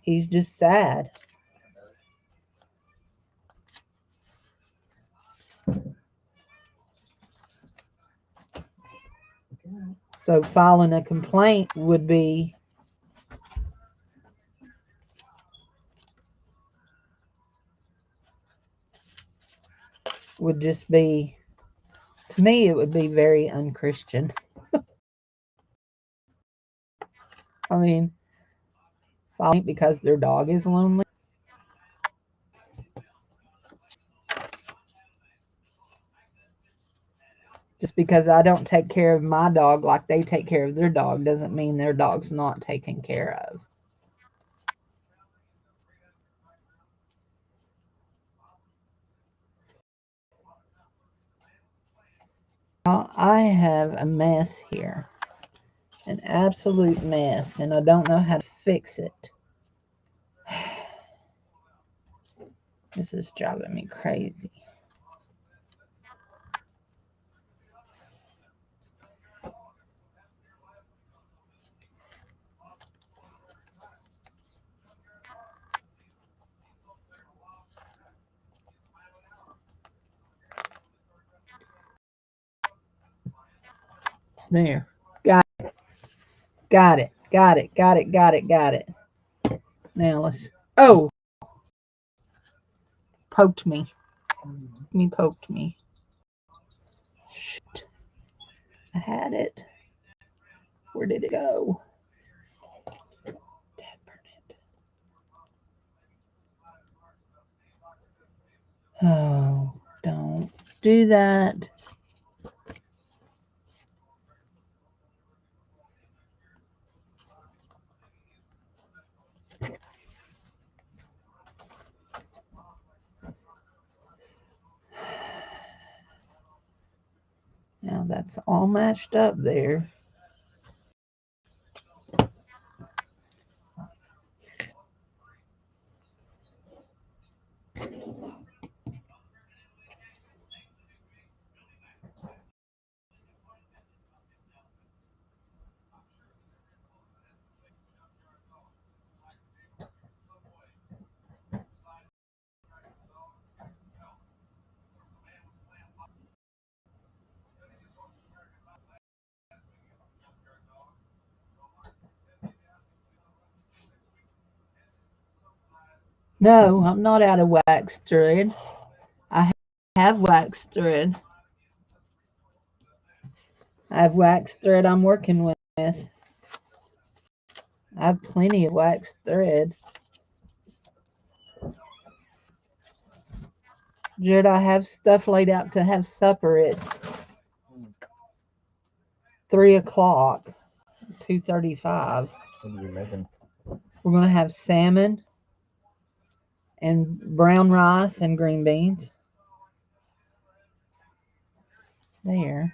Speaker 1: He's just sad. So filing a complaint would just be, to me, it would be very unchristian. I mean, filing because their dog is lonely. Just because I don't take care of my dog like they take care of their dog doesn't mean their dog's not taken care of. Now, I have a mess here. An absolute mess, and I don't know how to fix it. This is driving me crazy. There. Got it. Got it. Got it. Got it. Got it. Got it. Now let's. Oh! Poked me. He poked me. Shoot. I had it. Where did it go? Dad burn it. Oh, don't do that. Now that's all matched up there. No, I'm not out of wax thread. I have wax thread. I have wax thread I'm working with. I have plenty of wax thread. Jared, I have stuff laid out to have supper. It's 3 o'clock, 2:35.
Speaker 2: What are you making?
Speaker 1: We're going to have salmon and brown rice and green beans. There.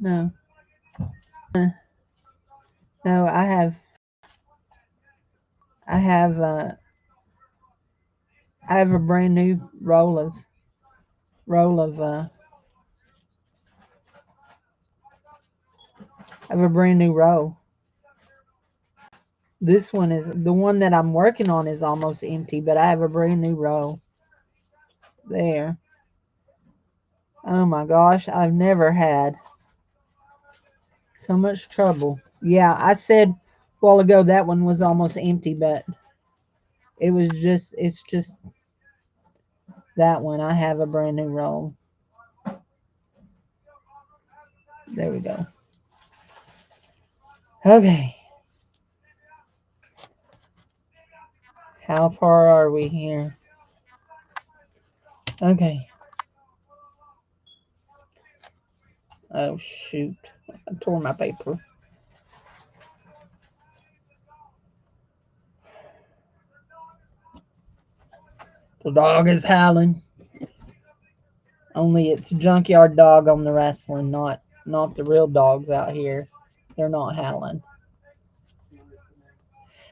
Speaker 1: No. No, I have a brand new roll of I have a brand new roll. This one is the one that I'm working on is almost empty, but I have a brand new roll. There. Oh my gosh, I've never had so much trouble. Yeah, I said a while ago that one was almost empty, but it's just that one. I have a brand new roll. There we go. Okay. How far are we here? Okay. Oh shoot. I tore my paper. The dog is howling. Only it's Junkyard Dog on the wrestling, not the real dogs out here. They're not howling.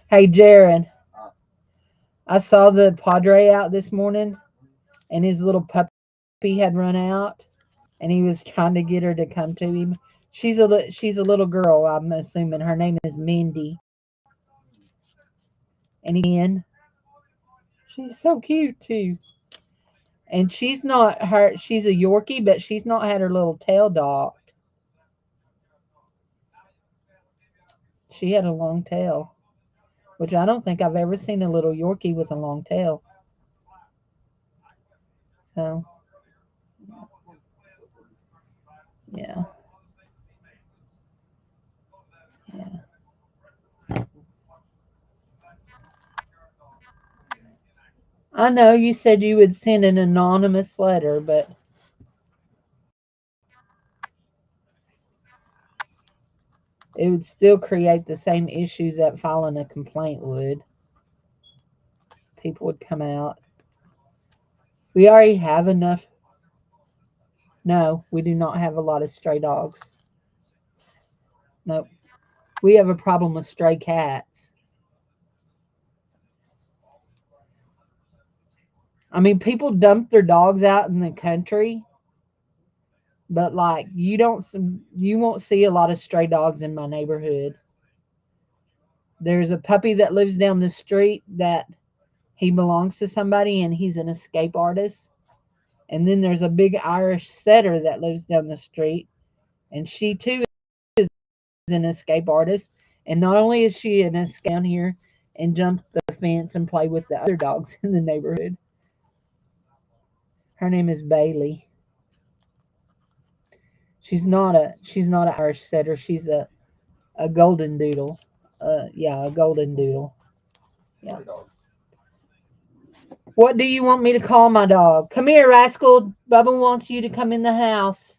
Speaker 1: Hey Jared, I saw the Padre out this morning, and his little puppy had run out, and he was trying to get her to come to him. She's a little girl. I'm assuming her name is Mindy. And She's so cute too. And she's not her, she's a Yorkie, but she's not had her little tail docked. She had a long tail, which I don't think I've ever seen a little Yorkie with a long tail. So, yeah, yeah. I know you said you would send an anonymous letter, but it would still create the same issue that filing a complaint would. People would come out. We already have enough. No, we do not have a lot of stray dogs. No, we have a problem with stray cats. I mean, people dump their dogs out in the country, but like you won't see a lot of stray dogs in my neighborhood. There's a puppy that lives down the street that he belongs to somebody and he's an escape artist. And then there's a big Irish setter that lives down the street and she too is an escape artist. And not only is she an escape down here and jump the fence and play with the other dogs in the neighborhood. Her name is Bailey. She's not an Irish setter. She's a golden doodle. Yeah, a golden doodle. Yeah. What do you want me to call my dog? Come here, rascal. Bubba wants you to come in the house.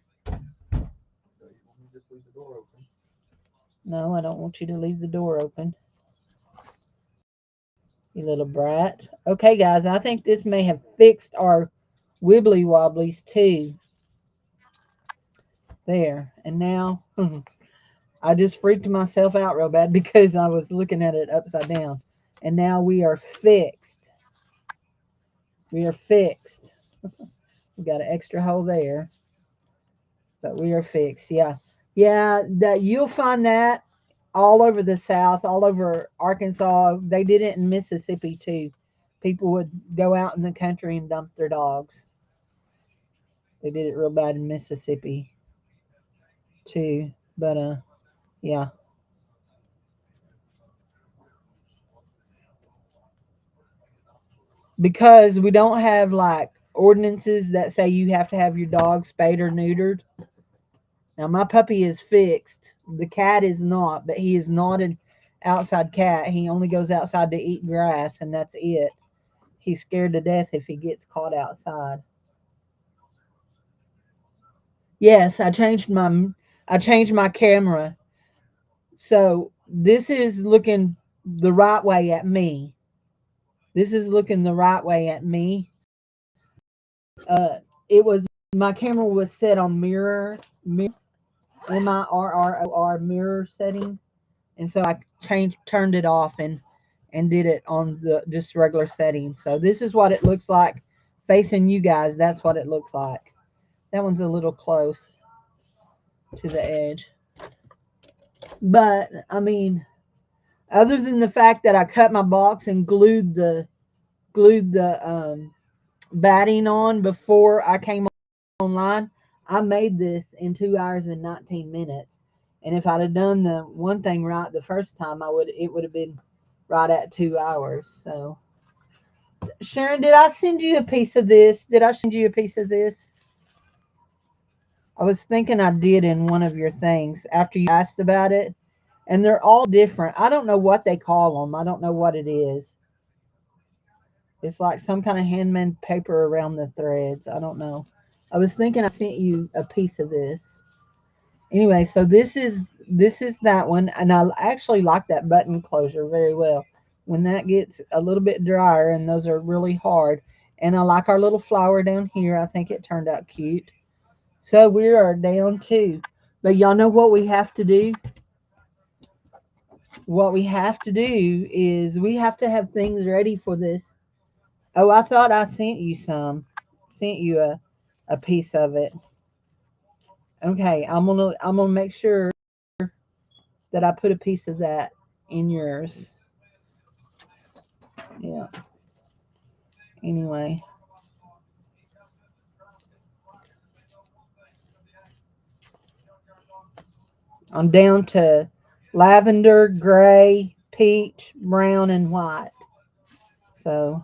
Speaker 1: No, I don't want you to leave the door open. You little brat. Okay, guys, I think this may have fixed our wibbly wobblies too. There. And now I just freaked myself out real bad because I was looking at it upside down. And now we are fixed. We are fixed. We got an extra hole there. But we are fixed. Yeah. Yeah, that you'll find that all over the South, all over Arkansas. They did it in Mississippi too. People would go out in the country and dump their dogs. They did it real bad in Mississippi too. But yeah. Because we don't have like ordinances that say you have to have your dog spayed or neutered. Now my puppy is fixed. The cat is not, but he is not an outside cat. He only goes outside to eat grass and that's it. He's scared to death if he gets caught outside. Yes, I changed my camera. So this is looking the right way at me. This is looking the right way at me. It was my camera was set on mirror mirror mirror setting, and so I turned it off and did it on the just regular setting. So this is what it looks like facing you guys. That's what it looks like. That one's a little close to the edge. But I mean, other than the fact that I cut my box and glued the batting on before I came online, I made this in 2 hours and 19 minutes. And if I'd have done the one thing right the first time, it would have been right at 2 hours. So Sharon, did I send you a piece of this? Did I send you a piece of this? I was thinking I did in one of your things after you asked about it. And they're all different. I don't know what they call them. I don't know what it is. It's like some kind of handmade paper around the threads. I don't know. I was thinking I sent you a piece of this. Anyway, so this is that one, and I actually like that button closure very well. When that gets a little bit drier, and those are really hard, and I like our little flower down here. I think it turned out cute. So we are down two, but y'all know what we have to do. What we have to do is we have to have things ready for this. Oh, I thought I sent you some. Sent you a piece of it. Okay, I'm gonna make sure that I put a piece of that in yours. Yeah. Anyway. I'm down to lavender, gray, peach, brown, and white. So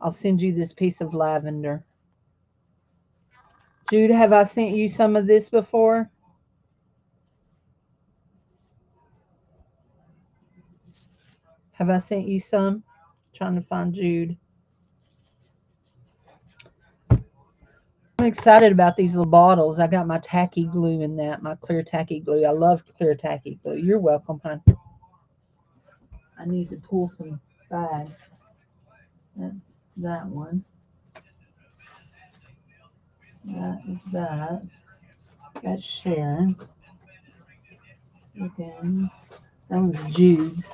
Speaker 1: I'll send you this piece of lavender. Jude, have I sent you some of this before? Have I sent you some? Trying to find Jude. I'm excited about these little bottles. I got my tacky glue in that, my clear tacky glue. I love clear tacky glue. You're welcome, hon. I need to pull some bags. That's that one. That is that. That's Sharon's. Again, that was Jude's.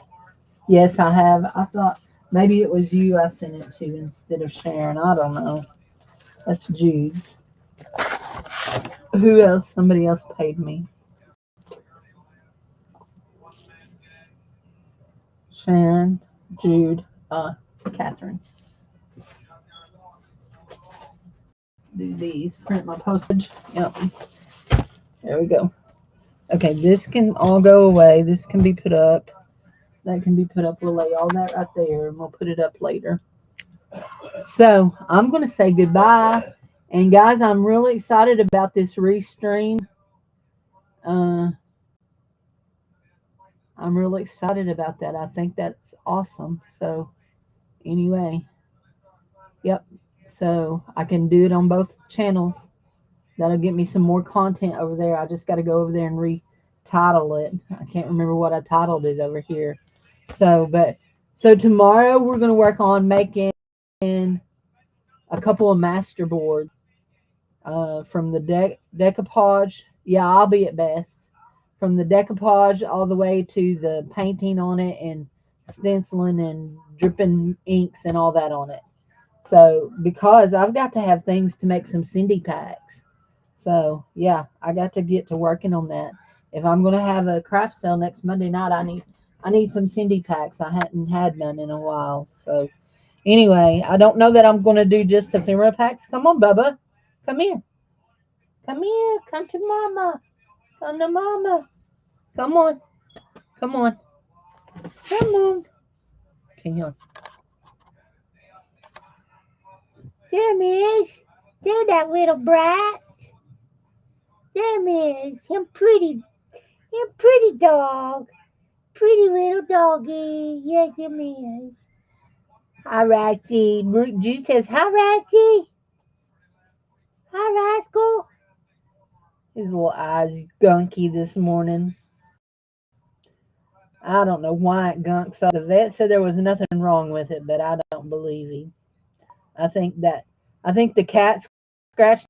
Speaker 1: Yes, I have. I thought maybe it was you I sent it to instead of Sharon. I don't know. That's Jude's. Who else? Somebody else paid me. Sharon, Jude, Catherine. Do these. Print my postage. Yep. There we go. Okay, this can all go away. This can be put up. That can be put up. We'll lay all that right there and we'll put it up later. So I'm going to say goodbye. And guys, I'm really excited about this restream. I'm really excited about that. I think that's awesome. So anyway, yep. So I can do it on both channels. That'll get me some more content over there. I just got to go over there and retitle it. I can't remember what I titled it over here. So tomorrow we're going to work on making a couple of master boards from the decoupage. Yeah, I'll be at Beth's. From the decoupage all the way to the painting on it and stenciling and dripping inks and all that on it. So because I've got to have things to make some Cindy packs. So yeah, I got to get to working on that. If I'm going to have a craft sale next Monday night, I need some Cindy packs. I hadn't had none in a while. So anyway, I don't know that I'm going to do just ephemera packs. Come on, Bubba. Come here. Come here. Come to Mama. Come to Mama. Come on. Come on. Come on. Can you? There, Miss. There, that little brat. There, Miss. Him pretty dog. Pretty little doggy. Yes, him is. Hi, Ratty. Jude says, hi, Ratty. Hi, Rascal. His little eyes gunky this morning. I don't know why it gunks. So the vet said there was nothing wrong with it, but I don't believe him. I think the cat scratched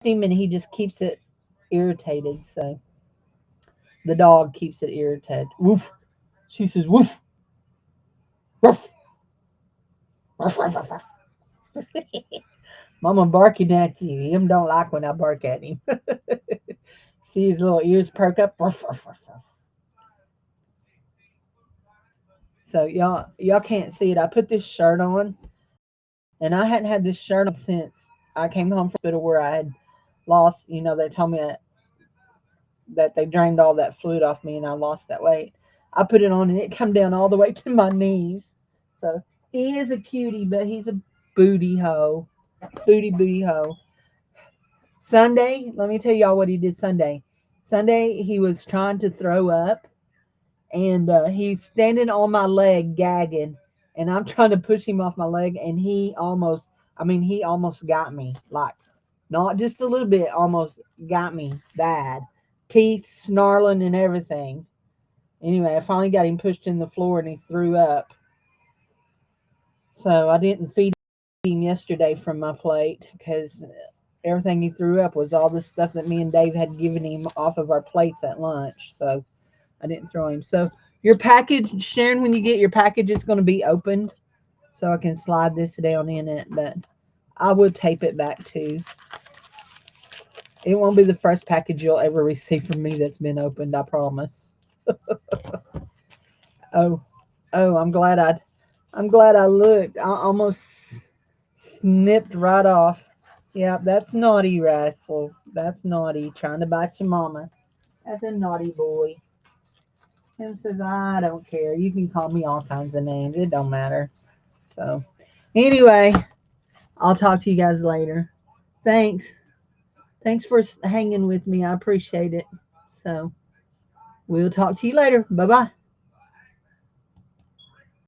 Speaker 1: him and he just keeps it irritated. So the dog keeps it irritated. Woof. She says woof. Woof. Woof, woof, woof, woof. Mama barking at you. Him don't like when I bark at him. See his little ears perk up. Woof, woof, woof, woof. So y'all can't see it. I put this shirt on, and I hadn't had this shirt on since I came home from the hospital where I had lost. They told me that they drained all that fluid off me, and I lost that weight. I put it on, and it come down all the way to my knees. So he is a cutie, but he's a booty hoe. Booty hoe. Sunday, let me tell y'all what he did Sunday. Sunday, he was trying to throw up, and he's standing on my leg gagging, and I'm trying to push him off my leg, and he almost got me, like, not just a little bit, almost got me bad. Teeth snarling and everything. Anyway, I finally got him pushed in the floor, and he threw up. So I didn't feed him yesterday from my plate because everything he threw up was all the stuff that me and Dave had given him off of our plates at lunch. So I didn't throw him. So your package, Sharon, when you get your package, it's going to be opened. So I can slide this down in it. But I will tape it back too. It won't be the first package you'll ever receive from me that's been opened, I promise. Oh, I'm glad I'm glad I looked. I almost snipped right off. Yeah, that's naughty, Russell. That's naughty. Trying to bite your mama. That's a naughty boy. Him says, I don't care. You can call me all kinds of names. It don't matter. So, anyway, I'll talk to you guys later. Thanks. Thanks for hanging with me. I appreciate it. So, we'll talk to you later. Bye bye.